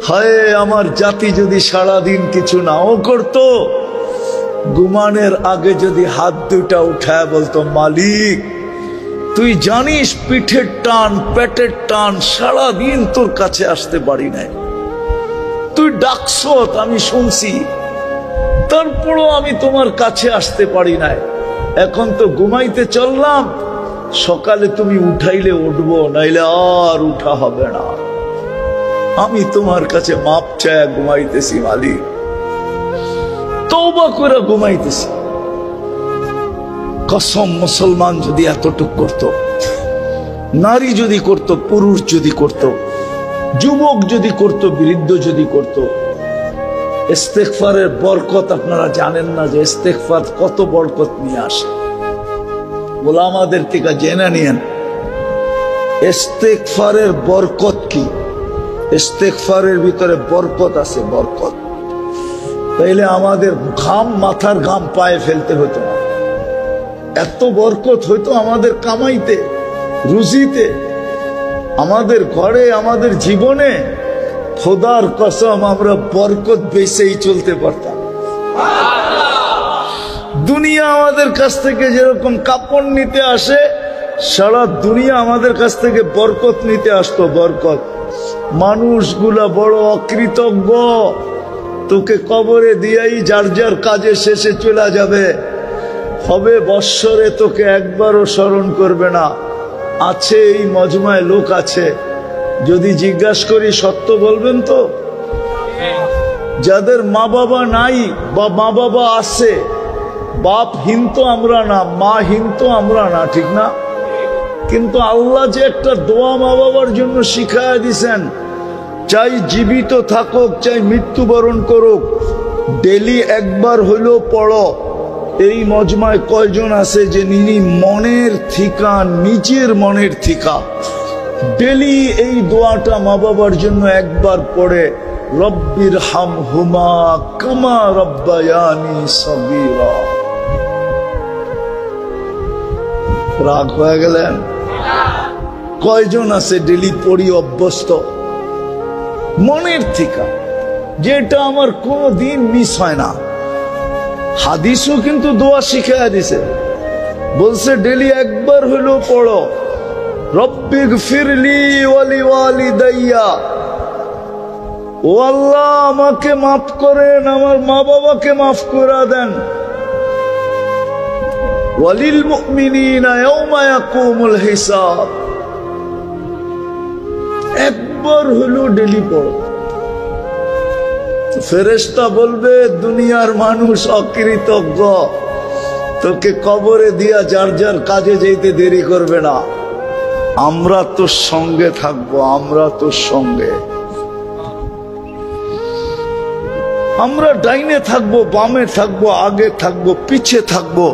হায় আমার জাতি যদি সারাদিন কিছু নাও করতো, ঘুমানোর আগে যদি হাত দুটা উঠায় বলতো মালিক তুই জানিস পিঠের টান পেটের টান, সারাদিন তোর কাছে আসতে পারি নাই, তুই ডাকছ আমি শুনছি, তারপরও আমি তোমার কাছে আসতে পারি নাই। এখন তো ঘুমাইতে চললাম, সকালে তুমি উঠাইলে উঠবো, নাইলে আর উঠা হবে না। আমি তোমার কাছে মাপ চায় ঘুমাইতেছি মালিক, তওবা করে ঘুমাইতেছি। কসম, মুসলমান যদি এতটুক করত, নারী যদি করত, পুরুষ যদি করত, যুবক যদি করত, বৃদ্ধ যদি করত, ইস্তেগফারের বরকত আপনারা জানেন না যে ইস্তেগফার কত বরকত নিয়ে আসে। ওলামাদের থেকে জেনে নিয়েন ইস্তেগফারের বরকত কি। ইস্তেগফারের ভিতরে বরকত আছে, বরকত। তাইলে আমাদের ঘাম, মাথার ঘাম পায়ে ফেলতে হতো না, এত বরকত হইতো আমাদের কামাইতে, রুজিতে, আমাদের ঘরে, আমাদের জীবনে। খোদার কসম আমরা বরকত বেচেই চলতে পারতাম। দুনিয়া আমাদের কাছ থেকে যেরকম কাপড় নিতে আসে, সারা দুনিয়া আমাদের কাছ থেকে বরকত নিতে আসতো, বরকত। মানুষগুলা বড় অকৃতজ্ঞ, তোকে কবরে দিয়াই যার যার কাজে শেষে চলে যাবে, হবে বৎসরে তোকে একবারও স্মরণ করবে না। আছে এই মজমায় লোক আছে, যদি জিজ্ঞাসা করি সত্য বলবেন তো? যাদের মা বাবা নাই বা মা বাবা আছে, বাপহীন তো আমরা না, মাহীন তো আমরা না, ঠিক না? কিন্তু আল্লাহ যে একটা দোয়া মা বাবার জন্য শিখায়া দিছেন, চাই জীবিত থাকুক চাই মৃত্যুবরণ করুক, ডেলি একবার হইলেও পড়ো। এই মজমায় কয়জন আছে যে মনের থিকা, নিজের মনের থিকা ডেলি এই দোয়াটা মা বাবার জন্য একবার পড়ে, রব্বির হামহুমা কামা রব্বায়ানি সগীরা। রাগ হয়ে গেলেন? কয়জন আছে ডেলি পড়ি অভ্যস্ত মনের থিকা, যেটা আমার কোনদিন মিস হয় না? হাদিসও কিন্তু দোয়া শিখাইয়া দিছে, বলছে ডেলি একবার হইলেও পড়ো, রব্বিগফিরলি ওয়ালি ওয়ালিদাইয়া, ও আল্লাহ আমাকে মাফ করেন, আমার মা বাবাকে মাফ করে দেন, ওয়ালিল মুমিনিনা ইয়াওমা ইয়াকুমুল হিসাব। একবার হইলেও ডেলি পড়ো। ফেরেশতা বলবে দুনিয়ার মানুষ অকৃতজ্ঞ, তোকে কবরে দিয়া যার যার কাজে যেতে দেরি করবে না। আমরা তোর সঙ্গে থাকবো, আমরা তোর সঙ্গে। আমরা ডাইনে থাকবো, বামে থাকবো, আগে থাকবো, পিছে থাকবো,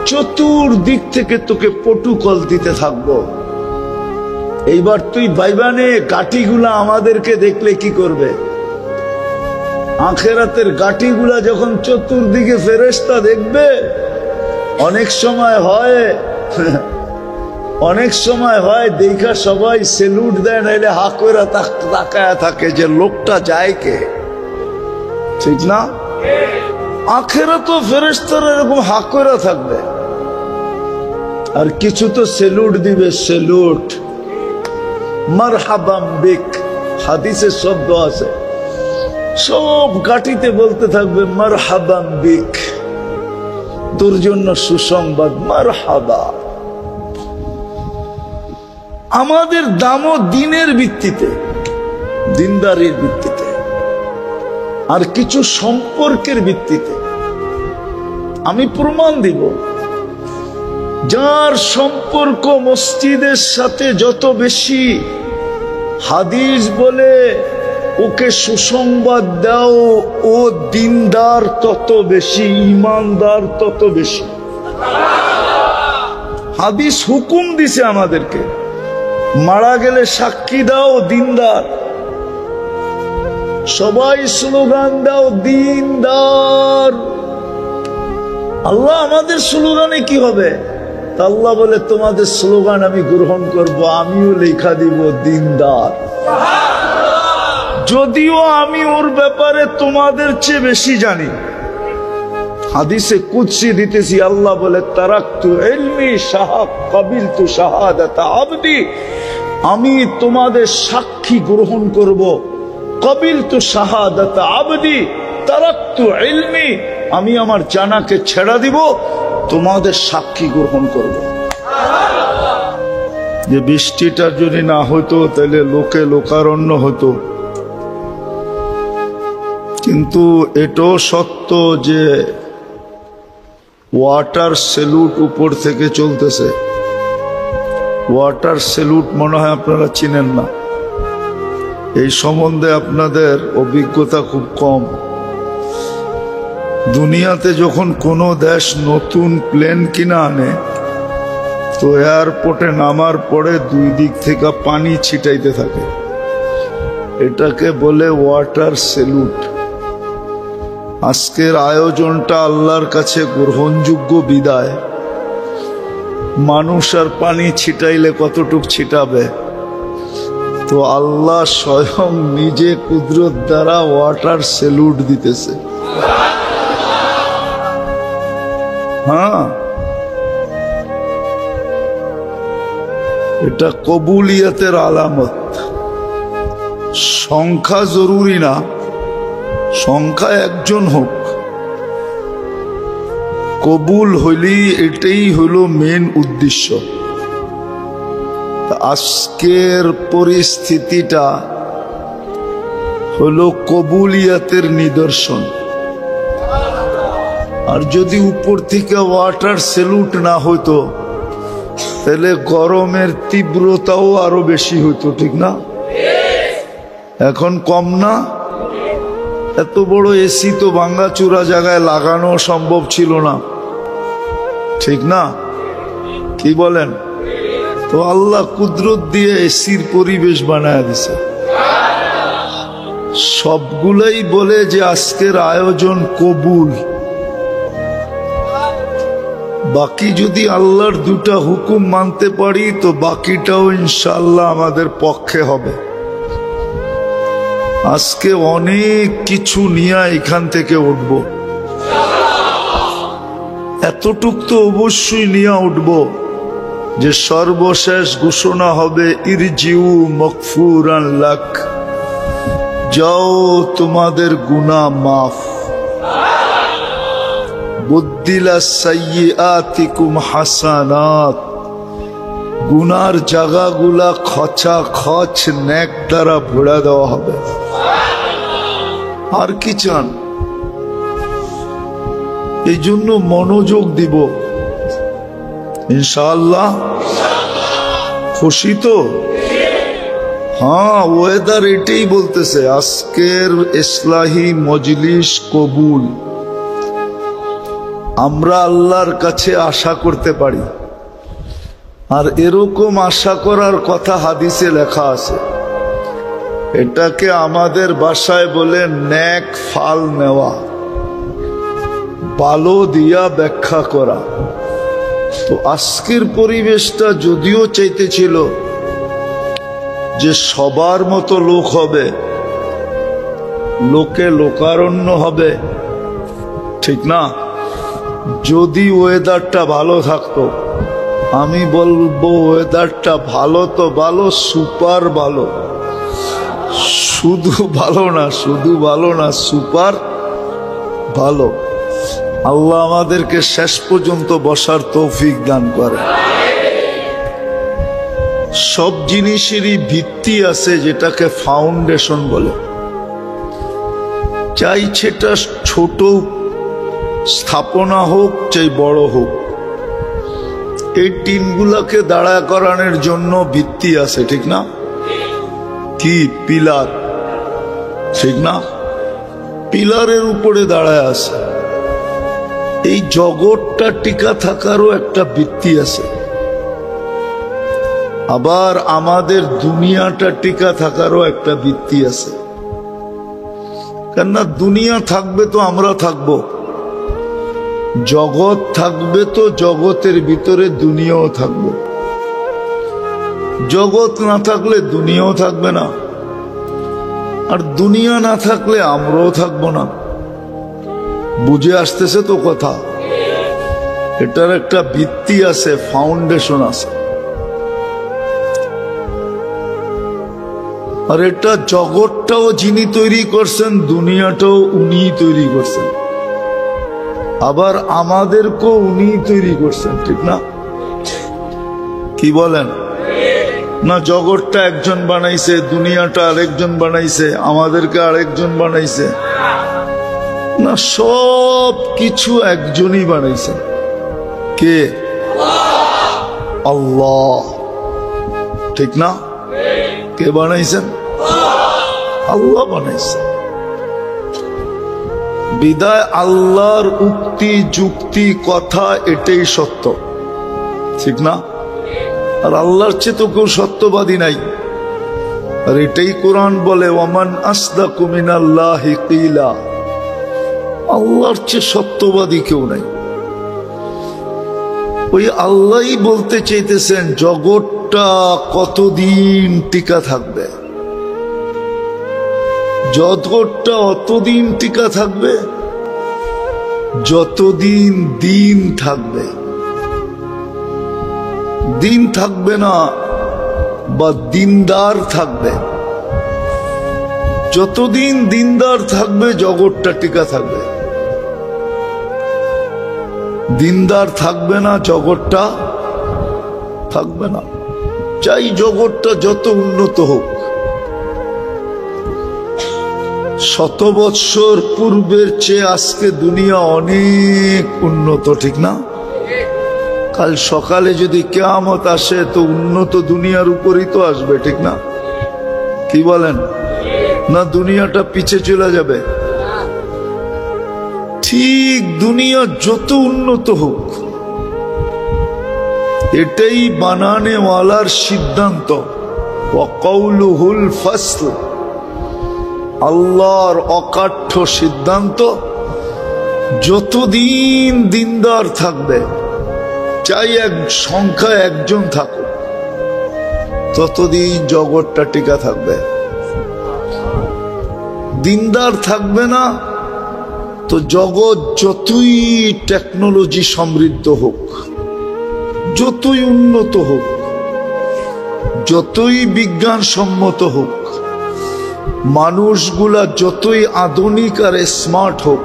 চতুর্দিক থেকে তোকে পটুকল দিতে থাকবো। এইবার তুই ভাইবানে গাঠিগুলা আমাদেরকে দেখলে কি করবে? আখেরাতের গাঠিগুলা যখন চতুর্দিকে ফেরেশতা দেখবে, অনেক সময় হয় দেখা সবাই সেলুট দেয়, নাইলে হা করে তাকায়া থাকে যে লোকটা যায় কে, ঠিক না? আখেরাতে ফেরেশতারা এরকম হা করে থাকবে, আর কিছু তো সেলুট দিবে, সেলুট, মারহাবাম বিক। হাদিসের শব্দ আছে, সব গাটিতে বলতে থাকবে মারহাবাম বিক, তোর জন্য সুসংবাদ, মারহাবা। আমাদের দামও দিনের ভিত্তিতে, দিনদারির ভিত্তিতে, আর কিছু সম্পর্কের ভিত্তিতে। আমি প্রমাণ দিব, যার সম্পর্ক মসজিদের সাথে যত বেশি, হাদিস বলে ওকে সুসংবাদ দাও, ও দিনদার তত বেশি, ইমানদার তত বেশি। হাদিস হুকুম দিছে আমাদেরকে, মারা গেলে সাক্ষী দাও দিনদার। সবাই স্লোগান দাও দিনদার। আল্লাহ আমাদের স্লোগানে কি হবে? আল্লাহ বলে তোমাদের স্লোগান আমি গ্রহণ করব, আমিও লেখা দিব দিনদার। যদিও আমি ওর ব্যাপারে তোমাদের চেয়ে বেশি জানি। হাদিসে কুদসি দিতেছি, আল্লাহ বলে তারাকতু ইলমি কাবিলতু শাহাদাতা আবদি, আমি তোমাদের সাক্ষী গ্রহণ করব। কাবিলতু শাহাদাতা আবদি তারাকতু ইলমি, আমি আমার জানাকে ছেড়ে দিব, তোমাদের সাক্ষী গ্রহণ করব। যে বৃষ্টিটা যদি না হতো তাহলে লোকে লোকারণ্য হতো, কিন্তু এটাও সত্য যে ওয়াটার সেলুট উপর থেকে চলতেছে। ওয়াটার সেলুট মনে হয় আপনারা চিনেন না, এই সম্বন্ধে আপনাদের অভিজ্ঞতা খুব কম। দুনিয়াতে যখন কোনো দেশ নতুন প্লেন কিনা আনে, তো এয়ারপোর্টে নামার পরে দুই দিক থেকে পানি ছিটাইতে থাকে, এটাকে বলে ওয়াটার সেলুট। আজকের আয়োজনটা আল্লাহর কাছে গ্রহণযোগ্য বিদায়। মানুষ আর পানি ছিটাইলে কতটুক ছিটাবে, তো আল্লাহ স্বয়ং নিজে কুদরত দ্বারা ওয়াটার সেলুট দিতেছে। হ্যাঁ, এটা কবুলিয়তের আলামত। সংখ্যা জরুরি না, সংখ্যা একজন হোক, কবুল হইলেই এটাই হলো মেন উদ্দেশ্য। আজকের পরিস্থিতিটা হলো কবুলিয়তের নিদর্শন। আর যদি উপর থেকে ওয়াটার স্যালুট না হতো তাহলে গরমের তীব্রতাও আরো বেশি হতো, ঠিক না? এখন কম না? এত বড় এসি তো ভাঙ্গাচুরা জায়গায় লাগানো সম্ভব ছিল না, ঠিক না? কি বলেন? তো আল্লাহ কুদরত দিয়ে এসির পরিবেশ বানায় দিছে। সবগুলাই বলে যে আজকের আয়োজন কবুল। বাকি যদি আল্লাহর দুটা হুকুম মানতে পারি তো বাকিটাও ইনশাআল্লাহ আমাদের পক্ষে হবে। আজকে অনেক কিছু নিয়ে এখান থেকে উঠব, এতটুক তো অবশ্যই নিয়ে উঠব যে সর্বশেষ ঘোষণা হবে ইরজিউ মাগফুরান লাক, যাও তোমাদের গুনাহ মাফ। বুদ্দিলা সাইয়্যাতিকুম হাসানাত, গুনার জায়গাগুলা খচা খচ নেক দ্বারা ভরা দেওয়া হবে। আর কি চান? এই জন্য মনোযোগ দিব ইনশাআল্লাহ। খুশি তো? হ্যাঁ, ওয়েদার এটাই বলতেছে আজকের ইসলাহি মজলিস কবুল। আমরা আল্লাহর কাছে আশা করতে পারি, আর এরকম আশা করার কথা হাদিসে লেখা আছে। এটাকে আমাদের ভাষায় বলে নেক ফল নেওয়া, ভালো দিয়া ব্যাখ্যা করা। তো আজকের পরিবেশটা যদিও চাইতেছিল যে সবার মতো লোক হবে, লোকে লোকারণ্য হবে, ঠিক না? যদি ওয়েদারটা ভালো থাকতো, আমি বলবো ওয়েদারটা ভালো তো ভালো, সুপার ভালো। শুধু ভালো না, শুধু ভালো না, সুপার ভালো। আল্লাহ আমাদেরকে শেষ পর্যন্ত বসার তৌফিক দান করে। সব জিনিসেরই ভিত্তি আছে যেটাকে ফাউন্ডেশন বলে। চাই সেটা ছোট স্থাপনা হোক চাই বড় হোক, এই টিনগুলাকে দাঁড়া করানোর জন্য ভিত্তি আছে, ঠিক না? কি পিলার, ঠিক না? পিলারের উপরে দাঁড়ায় আছে। এই জগৎটা টিকা থাকারও একটা ভিত্তি আছে। আবার আমাদের দুনিয়াটা টিকা থাকারও একটা ভিত্তি আছে। কেননা দুনিয়া থাকবে তো আমরা থাকবো, জগৎ থাকবে তো জগতের ভিতরে দুনিয়াও থাকবে। জগৎ না থাকলে দুনিয়াও থাকবে না, আর দুনিয়া না থাকলে আমরাও থাকবো না। বুঝে আসতেছে তো কথা? এটার একটা ভিত্তি আছে, ফাউন্ডেশন আছে। আর এটা জগৎটাও যিনি তৈরি করছেন, দুনিয়াটাও উনি তৈরি করছেন, আবার আমাদেরকেও উনি তৈরি করছেন, ঠিক না? কি বলেন? না, জগৎটা একজন বানাইছে, দুনিয়াটা আরেকজন বানাইছে, আমাদেরকে আরেকজন বানাইছে না, সব কিছু একজনই বানাইছে। কে? আল্লাহ, ঠিক না? কে বানাইছেন? আল্লাহ বানাইছেন। বিদায় আল্লাহর উক্তি যুক্তি কথা এটাই সত্য, ঠিক না? আর আল্লাহর চেয়ে তো কেউ সত্যবাদী নাই। আর এটাই কোরআন বলে ওয়ামান আসদাকু মিনাল্লাহি কিলা, আল্লাহর চেয়ে সত্যবাদী কেউ নাই। ওই আল্লাহই বলতে চাইতেছেন জগৎটা কতদিন টিকা থাকবে, জগৎটা অতদিন টিকা থাকবে যতদিন দিন থাকবে, দিন থাকবে না বা দিনদার থাকবে, যতদিন দিনদার থাকবে জগৎটা টিকা থাকবে। দিনদার থাকবে না, জগৎটা থাকবে না। চাই জগৎটা যত উন্নত হোক। 100 বৎসর পূর্বের চেয়ে আজকে দুনিয়া অনেক উন্নত, ঠিক না? কাল সকালে যদি কিয়ামত আসে তো উন্নত দুনিয়ার উপরই তো আসবে, ঠিক না? কি বলেন? না দুনিয়াটা পিছে চলে যাবে? ঠিক দুনিয়া যত উন্নত হোক, এটাই বানানেওয়ালার সিদ্ধান্ত। ওয়াকাউলুহুল ফাসল, আল্লাহর অকাঠ্য সিদ্ধান্ত। যতদিন দিনদার থাকবে, চাই এক সংখ্যায় একজন থাকুক, ততদিন জগৎটা টিকা থাকবে। দিনদার থাকবে না তো জগৎ যতই টেকনোলজি সমৃদ্ধ হোক, যতই উন্নত হোক, যতই বিজ্ঞান সম্মত হোক, মানুষগুলা যতই আধুনিক আর স্মার্ট হোক,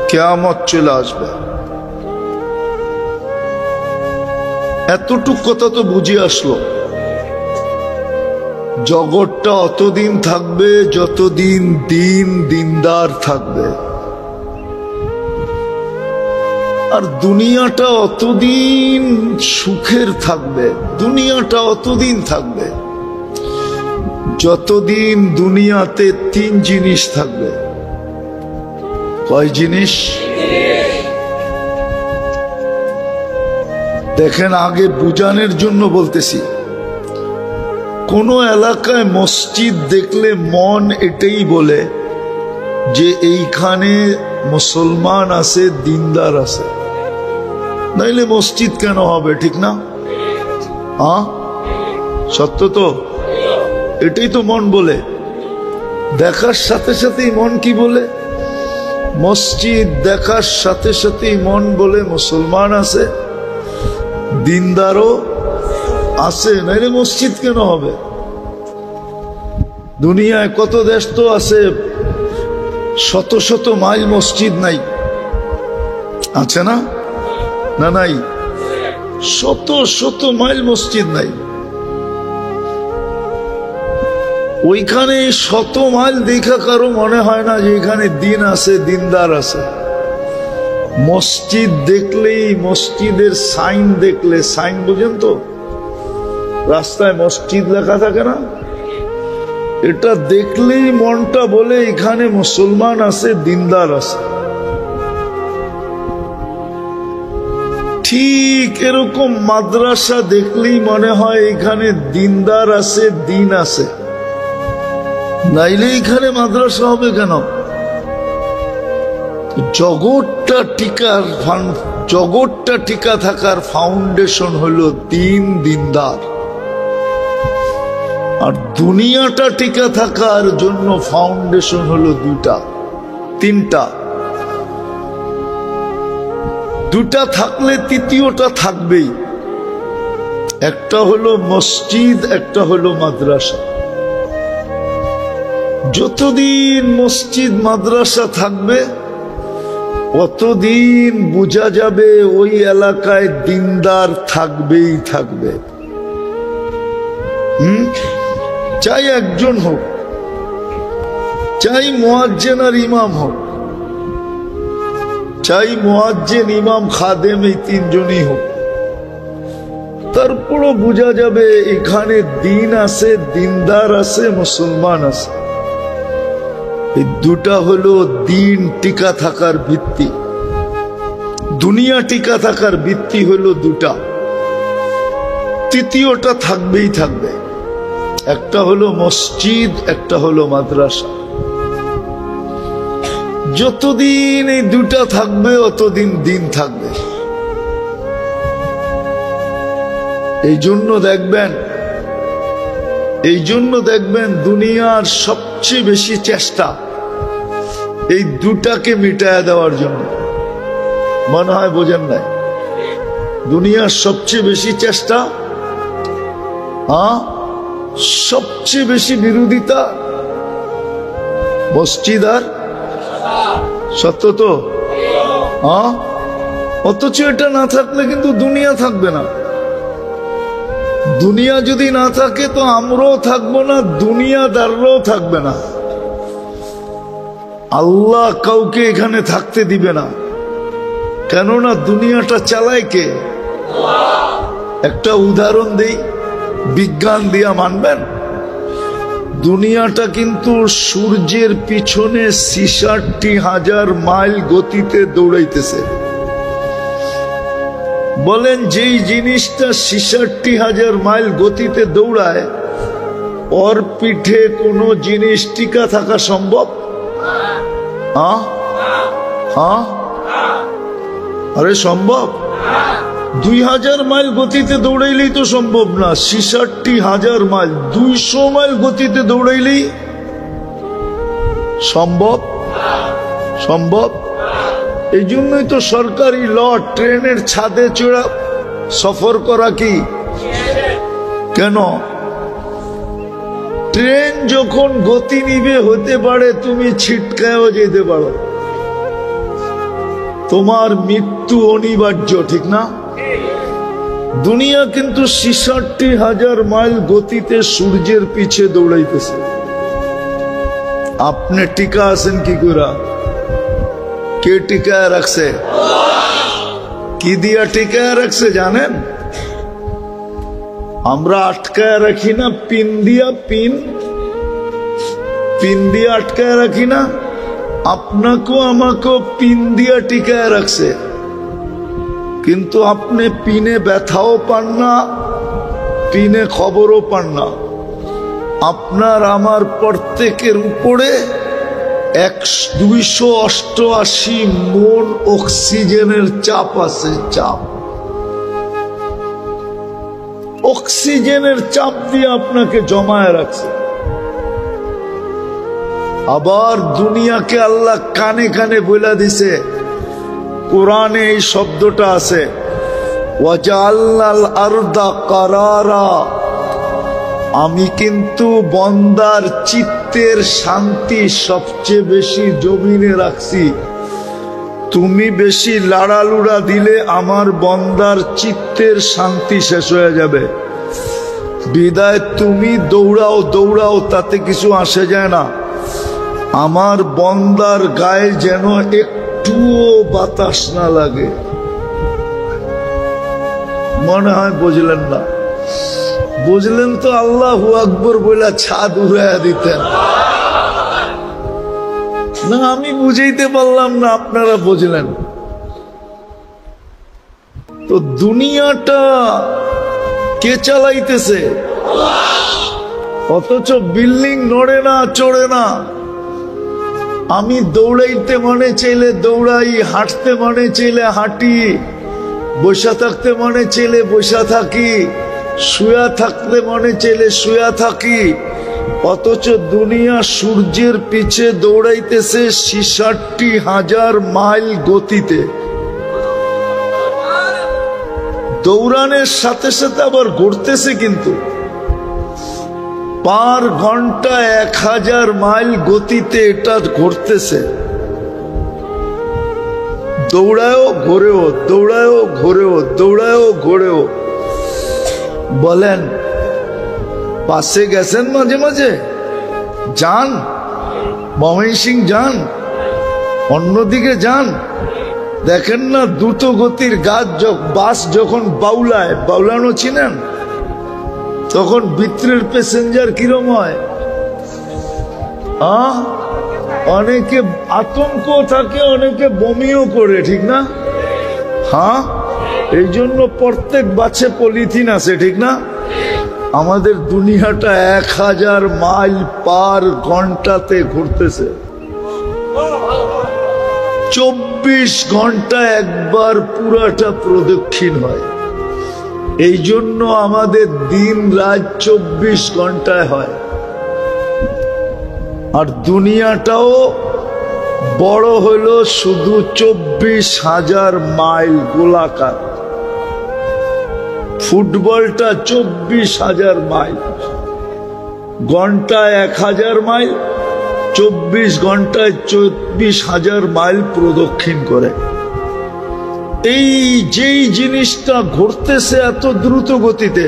কিয়ামত চলে আসবে। এতটুক কথা তো বুঝে আসলো। জগৎটা অতদিন থাকবে যতদিন দিন দিনদার থাকবে, আর দুনিয়াটা অতদিন সুখের থাকবে, দুনিয়াটা অতদিন থাকবে যতদিন দুনিয়াতে 3 জিনিস থাকবে। কয় জিনিস? দেখেন, আগে বুঝানোর জন্য বলতেছি। কোন এলাকায় মসজিদ দেখলে মন এটাই বলে যে এইখানে মুসলমান আছে, দিনদার আছে, নাইলে মসজিদ কেন হবে, ঠিক না? হ্যাঁ, সত্য তো? এটাই তো মন বলে। দেখার সাথে সাথেই মন কি বলে? মসজিদ দেখার সাথে সাথেই মন বলে মুসলমান আছে, দিনদারও আছে, নাইলে মসজিদ কেন হবে? দুনিয়ায় কত দেশ তো আছে, শত শত মাইল মসজিদ নাই, আছে না? না নাই? শত শত মাইল মসজিদ নাই। ওইখানে শত মাইল দেখা কারো মনে হয় না যে এখানে দিন আছে, দিনদার আছে। মসজিদ দেখলেই, মসজিদের সাইন দেখলে, সাইন বুঝেন তো, রাস্তায় মসজিদ লেখা থাকে না, এটা দেখলেই মনটা বলে এখানে মুসলমান আছে, দিনদার আছে। ঠিক এরকম মাদ্রাসা দেখলেই মনে হয় এখানে দিনদার আছে, দিন আছে, নাইলে এখানে মাদ্রাসা হবে কেন? জগৎটা টিকা থাকার ফাউন্ডেশন হলো দিন, দিনদার। আর দুনিয়াটা টিকা থাকার জন্য ফাউন্ডেশন হলো 2টা 3টা। 2টা থাকলে 3য়টা থাকবেই। একটা হলো মসজিদ, একটা হলো মাদ্রাসা। যতদিন মসজিদ মাদ্রাসা থাকবে অতদিন বোঝা যাবে ওই এলাকায় দিনদার থাকবেই থাকবে। চাই একজন হোক, চাই মুয়াজ্জিন আর ইমাম হোক, চাই মুয়াজ্জিন, ইমাম, খাদেম, এই 3 জনই হোক, তারপরও বোঝা যাবে এখানে দিন আছে, দিনদার আছে, মুসলমান আছে। এই 2টা হলো দিন টিকা থাকার ভিত্তি। দুনিয়া টিকা থাকার ভিত্তি হলো 2টা, 3য়টা থাকবেই থাকবে। একটা হলো মসজিদ, একটা হলো মাদ্রাসা। যতদিন এই 2টা থাকবে অতদিন দিন থাকবে। এই জন্য দেখবেন দুনিয়ার সবচেয়ে বেশি চেষ্টা এই দুটাকে মিটায়া দেওয়ার জন্য। মনে হয় বোঝেন নাই? দুনিয়ার সবচেয়ে বেশি চেষ্টা, সবচেয়ে বেশি বিরোধিতা মসজিদ আর সত্য তো, অথচ এটা না থাকলে কিন্তু দুনিয়া থাকবে না। দুনিয়া যদি না থাকে তো আমরাও থাকবো না, দুনিয়াদাররাও থাকবে না। আল্লাহ কাউকে এখানে থাকতে দিবে না, কেননা দুনিয়াটা চালায় কে? একটা উদাহরণ দেই, বিজ্ঞান দিয়া মানবেন? দুনিয়াটা কিন্তু সূর্যের পিছনে ৬৬,০০০ মাইল গতিতে দৌড়াইতেছে। বলেন যেই জিনিসটা ৬৬,০০০ মাইল গতিতে দৌড়ায়, ওর পিঠে কোনো জিনিস টিকা থাকা সম্ভব? আরে সম্ভব? ২০০০ মাইল গতিতে দৌড়াইলেই তো সম্ভব না। ৬৬,০০০ মাইল, ২০০ মাইল গতিতে দৌড়াইলেই সম্ভব? সম্ভব। এই জন্যই তো সরকারি ল, ট্রেনের ছাদে চড়া সফর করা কি? কেন? ট্রেন যখন গতি নিবে হতে পারে তুমি ছিটকায়ও যেতে পারো, তোমার মৃত্যু অনিবার্য, ঠিক না? দুনিয়া কিন্তু ৬৬,০০০ মাইল গতিতে সূর্যের পিছে দৌড়াইতেছে। আপনি টিকা আছেন কি করে? কে টিকায় রাখছে? কি দিয়া টিকায় রাখছে জানেন? আমরা আটকায় রাখি না পিন দিয়া, পিন দিয়ে আটকায় রাখি না? আপনাকেও আমাকেও পিন দিয়া টিকায় রাখছে, কিন্তু আপনি পিনে ব্যথাও পান না, পিনে খবরও পান না। আপনার আমার প্রত্যেকের উপরে ২৮৮ মন অক্সিজেনের চাপ আছে। চাপ, অক্সিজেনের চাপ দিয়ে আপনাকে জমায় রাখছে। আবার দুনিয়াকে আল্লাহ কানে কানে বলে দিছে, কোরআনে এই শব্দটা আছে, ওয়াজআলনাল আরদা কারারা। আমি কিন্তু বন্দার চিত্তের শান্তি সবচেয়ে বেশি জমিনে রাখছি। তুমি বেশি লাড়ালুড়া দিলে আমার বন্দার চিত্তের শান্তি শেষ হয়ে যাবে। বিদায় তুমি দৌড়াও দৌড়াও, তাতে কিছু আসে যায় না। আমার বন্দার গায়ে যেন একটুও বাতাস না লাগে। মনে হয় বুঝলেন না? বুঝলেন তো আল্লাহু আকবর বলে ছাদ উড়াইয়া দিতেন না। আমি বুঝাইতে পারলাম না, আপনারা বুঝলেন তো। দুনিয়াটা কে চালাইতেছে? অথচ বিল্ডিং নড়ে না, চড়ে না। আমি দৌড়াইতে মনে চাইলে দৌড়াই, হাঁটতে মনে চাইলে হাঁটি, বসা থাকতে মনে চাইলে বসা থাকি, শুয়া থাকতে মনে চাইলে শুয়া থাকি। অথচ দুনিয়া সূর্যের পিছে দৌড়াইতেছে ৬৬,০০০ মাইল গতিতে। দৌড়ানোর সাথে সাথে আবার ঘুরতেছে, কিন্তু পার ঘন্টা ১০০০ মাইল গতিতে এটা ঘুরতেছে। দৌড়ায়ও ঘোরেও, দৌড়ায়ও ঘোরেও, দৌড়ায়ও ঘোরেও। বলেন পাশে গেছেন মাঝে মাঝে? যান, ময়মনসিংহ যান, অন্যদিকে যান, দেখেন না দ্রুত গতির বাস যখন বাউলায়, বাউলানো চিনেন, তখন ভিতরের প্যাসেঞ্জার কিরম হয়? অনেকে আতঙ্ক থাকে, অনেকে বমিও করে, ঠিক না? হ্যাঁ, এই জন্য প্রত্যেক বাসে পলিথিন আছে, ঠিক না? আমাদের দুনিয়াটা ১০০০ মাইল পার ঘন্টাতে ঘুরতেছে। ২৪ ঘন্টা একবার পুরাটা প্রদক্ষিণ হয়। এই জন্য আমাদের দিন রাত ২৪ ঘন্টায় হয়। আর দুনিয়াটাও বড় হইল শুধু 24,000 মাইল গোলাকার। ফুটবলটা 24,000 মাইল, ঘন্টায় 1000 মাইল, 24 ঘন্টায় 24,000 মাইল প্রদক্ষিণ করে। এই যেই জিনিসটা ঘটতেছে এত দ্রুত গতিতে,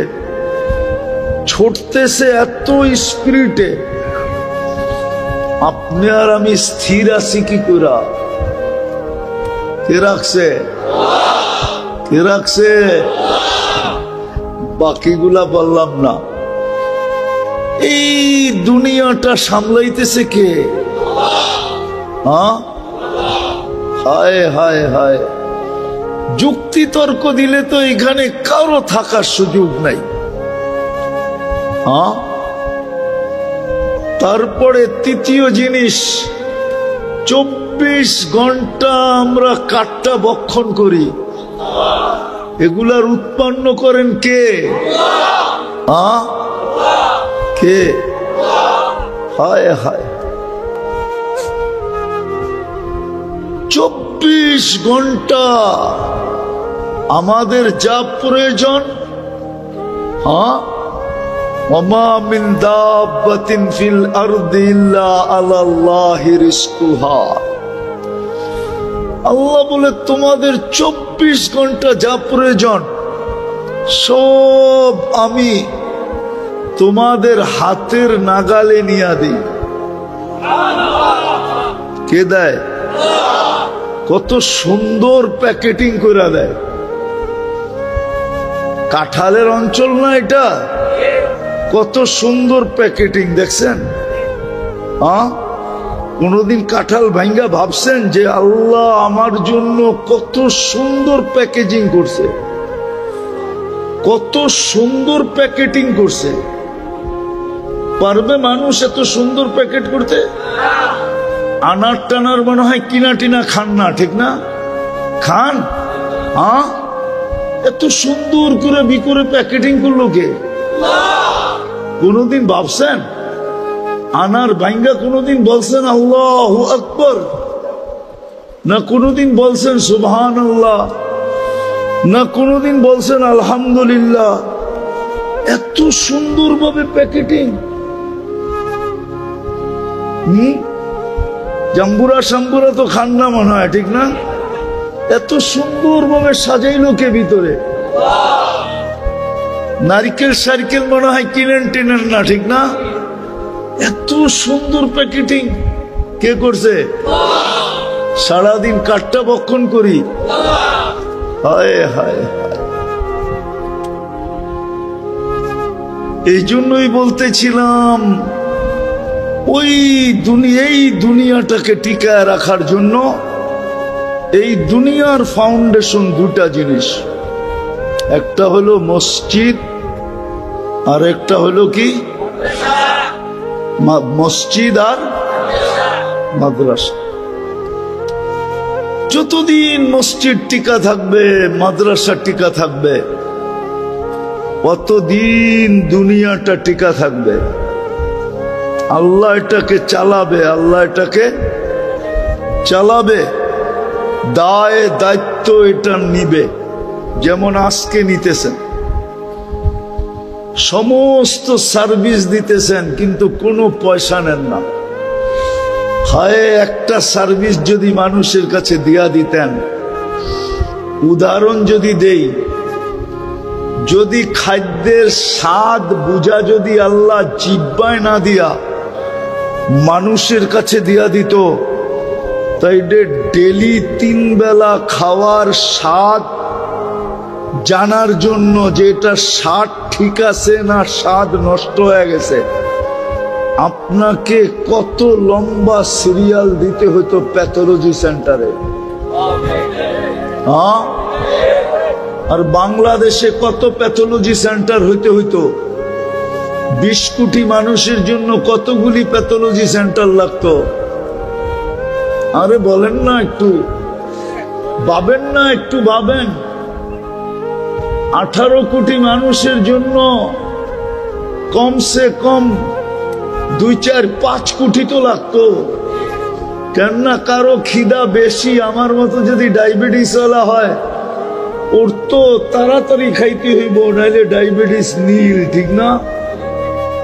ছুটতেছে এত স্পিরিটে, আপনি আর আমি স্থির আছি কি করে? কে রাখছে? কে রাখছে? বাকিগুলা বললাম না। এই দুনিয়াটা সামলাইতেছে কে? হায় হায় হায়, যুক্তি তর্ক দিলে তো এখানে কারো থাকার সুযোগ নাই। তারপরে তৃতীয় জিনিস, 24 ঘন্টা আমরা কাঠটা বক্ষণ করি, এগুলার উৎপন্ন করেন কে? কে? হায় হায়, 24 ঘন্টা আমাদের যা প্রয়োজন। ওমা মিন দাব্বাতিন ফিল আরদি ইল্লা আলাল্লাহি রিজকুহা। আল্লাহ বলে তোমাদের 24 ঘন্টা যা প্রয়োজন সব আমি তোমাদের হাতের নাগালে নিয়ে দিই। কে দেয়? কত সুন্দর প্যাকেটিং করে দেয়। কাঁঠালের অঞ্চল না এটা? কত সুন্দর প্যাকেটিং দেখছেন? কোনদিন কাঁঠাল ভাঙ্গা ভাবছেন যে আল্লাহ আমার জন্য কত সুন্দর প্যাকেজিং করছে, কত সুন্দর প্যাকেটিং করছে? পারবে মানুষ এত সুন্দর প্যাকেট করতে? আনার টানার মনে হয় কিনা টিনা খান না, ঠিক না? খান? এত সুন্দর করে বিকরে প্যাকেটিং করলো কে? কোনদিন ভাবছেন? আনার ভাঙ্গা কোনদিন বলছেন আল্লাহু আকবার? না কোনদিন বলছেন সুবহানাল্লাহ? না কোনদিন বলছেন আলহামদুলিল্লাহ? এত সুন্দরভাবে প্যাকেটিং। জাম্বুরা সাম্বুরা তো খান না মনে হয়, ঠিক না? এত সুন্দরভাবে সাজাইলো কে ভিতরে? নারিকেল সারিকেল মনে হয় কিনেন টিনেন না, ঠিক না? এত সুন্দর প্যাকেটিং কে করছে? সারাদিন কাঠটা বক্ষণ করি। হায় হায়, এই জন্যই বলতেছিলাম ওই দুনিয়াটাকে টিকায় রাখার জন্য এই দুনিয়ার ফাউন্ডেশন দুটা জিনিস, একটা হলো মসজিদ আর একটা হলো কি? মসজিদ আর মাদ্রাসা। যতদিন মসজিদ টিকা থাকবে, মাদ্রাসা টিকা থাকবে, কতদিন দুনিয়াটা টিকা থাকবে। আল্লাহ এটাকে চালাবে, আল্লাহ এটাকে চালাবে, দায় দায়িত্ব এটা নিবে। যেমন আজকে নিতেছেন, সমস্ত সার্ভিস দিতেছেন কিন্তু কোনো পয়সা নেন না। হায়, একটা সার্ভিস যদি মানুষের কাছে দিয়া দিতেন। উদাহরণ যদি দেই, যদি খাদ্যের স্বাদ বুঝা যদি আল্লাহ জিহ্বায় না দিয়া মানুষের কাছে দিয়া দিত, তাই ডেলি 3 বেলা খাওয়ার স্বাদ জানার জন্য যে এটা স্বাদ ঠিক আছে না স্বাদ নষ্ট হয়ে গেছে, আপনাকে কত লম্বা সিরিয়াল দিতে হতো প্যাথোলজি সেন্টারে। আর বাংলাদেশে কত প্যাথোলজি সেন্টার হইতে হইতো? 20 কোটি মানুষের জন্য কতগুলি প্যাথোলজি সেন্টার লাগতো? আরে বলেন না, একটু ভাবেন না, একটু ভাবেন। 18 কোটি মানুষের জন্য কমসে কম 2, 4, 5 কোটি তো লাগতো। কেননা কারো খিদা বেশি, আমার মতো যদি ডায়াবেটিস ওয়ালা হয় ওর তো তাড়াতাড়ি খাইতে হইব, নাইলে ডায়াবেটিস নীল, ঠিক না?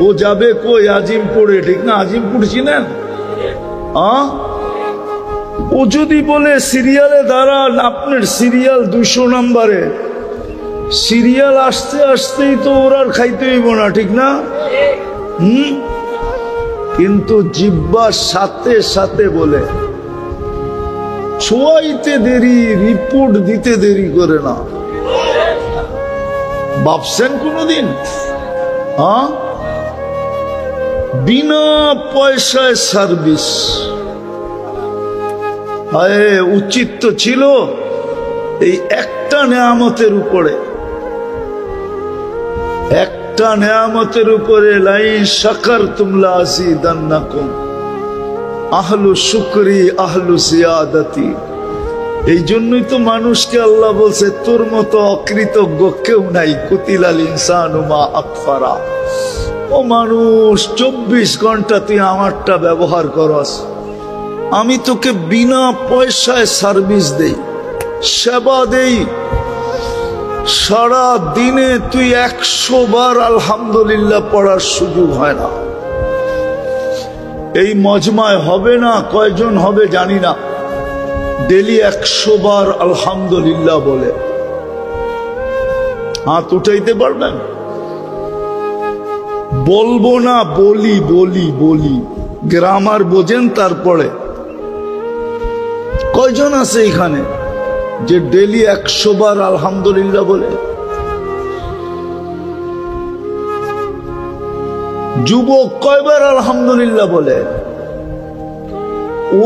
ও যাবে কই? আজিমপুরে, ঠিক না? আজিমপুর চিনেন? ও যদি বলে সিরিয়ালে দাঁড়ান, আপনার সিরিয়াল 200 নম্বরে, সিরিয়াল আসতে আসতেই তো ওর আর খাইতে হইব না, ঠিক না? কিন্তু জিহ্বার সাথে সাথে বলে ছোঁয়াইতে দেরি, রিপোর্ট দিতে দেরি করে না। ভাবছেন কোনদিন? বিনা পয়সায় সার্ভিস। উচিত তো ছিল এই একটা নেয়ামতের উপরে, একটা নেয়ামতের উপরে লাইন শাকারতুম লাযিদান্নাকুম আহলু শুকরি আহলু সিয়াদাতি। এই জন্যই তো মানুষকে আল্লাহ বলছে তোর মতো অকৃতজ্ঞ কেউ নাই। কুতিলাল ইনসানু মা আকফারা। ও মানুষ, 24 ঘন্টা তুই আমারটা ব্যবহার করস, আমি তোকে বিনা পয়সায় সার্ভিস দেই, সেবা দেই। সারা দিনে তুই 100 বার আলহামদুলিল্লাহ পড়ার সুযোগ হয় না। এই মজমায় হবে না, কয়জন হবে জানি না, ডেলি 100 বার আলহামদুলিল্লাহ বলে। হাত উঠাইতে পারবেন? বলবো না, বলি বলি বলি, গ্রামার বোঝেন। তারপরে কয়জন আছে এখানে যে ডেলি 100 বার আলহামদুলিল্লাহ বলে? যুবক কয়বার আলহামদুলিল্লাহ বলে?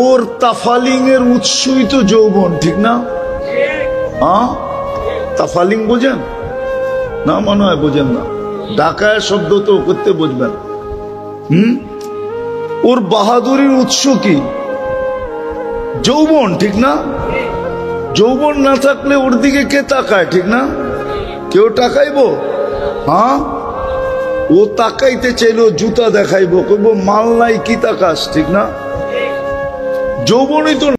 ওর তাফালিং এর উৎসই তো যৌবন, ঠিক না? তাফালিং বোঝেন না? মনে হয় বোঝেন না। ঢাকায় শব্দ তো করতে বুঝবেন। ওর বাহাদুরির উৎস কি? যৌবন, ঠিক না? যৌবন না থাকলে ওর দিকে কে তাকায়, ঠিক না? কেউ তাকাইবো? ও তাকাইতে চাইলো জুতা দেখাইবো, কইবো মাল নাই কি তাকাস, ঠিক না? যৌবনই তো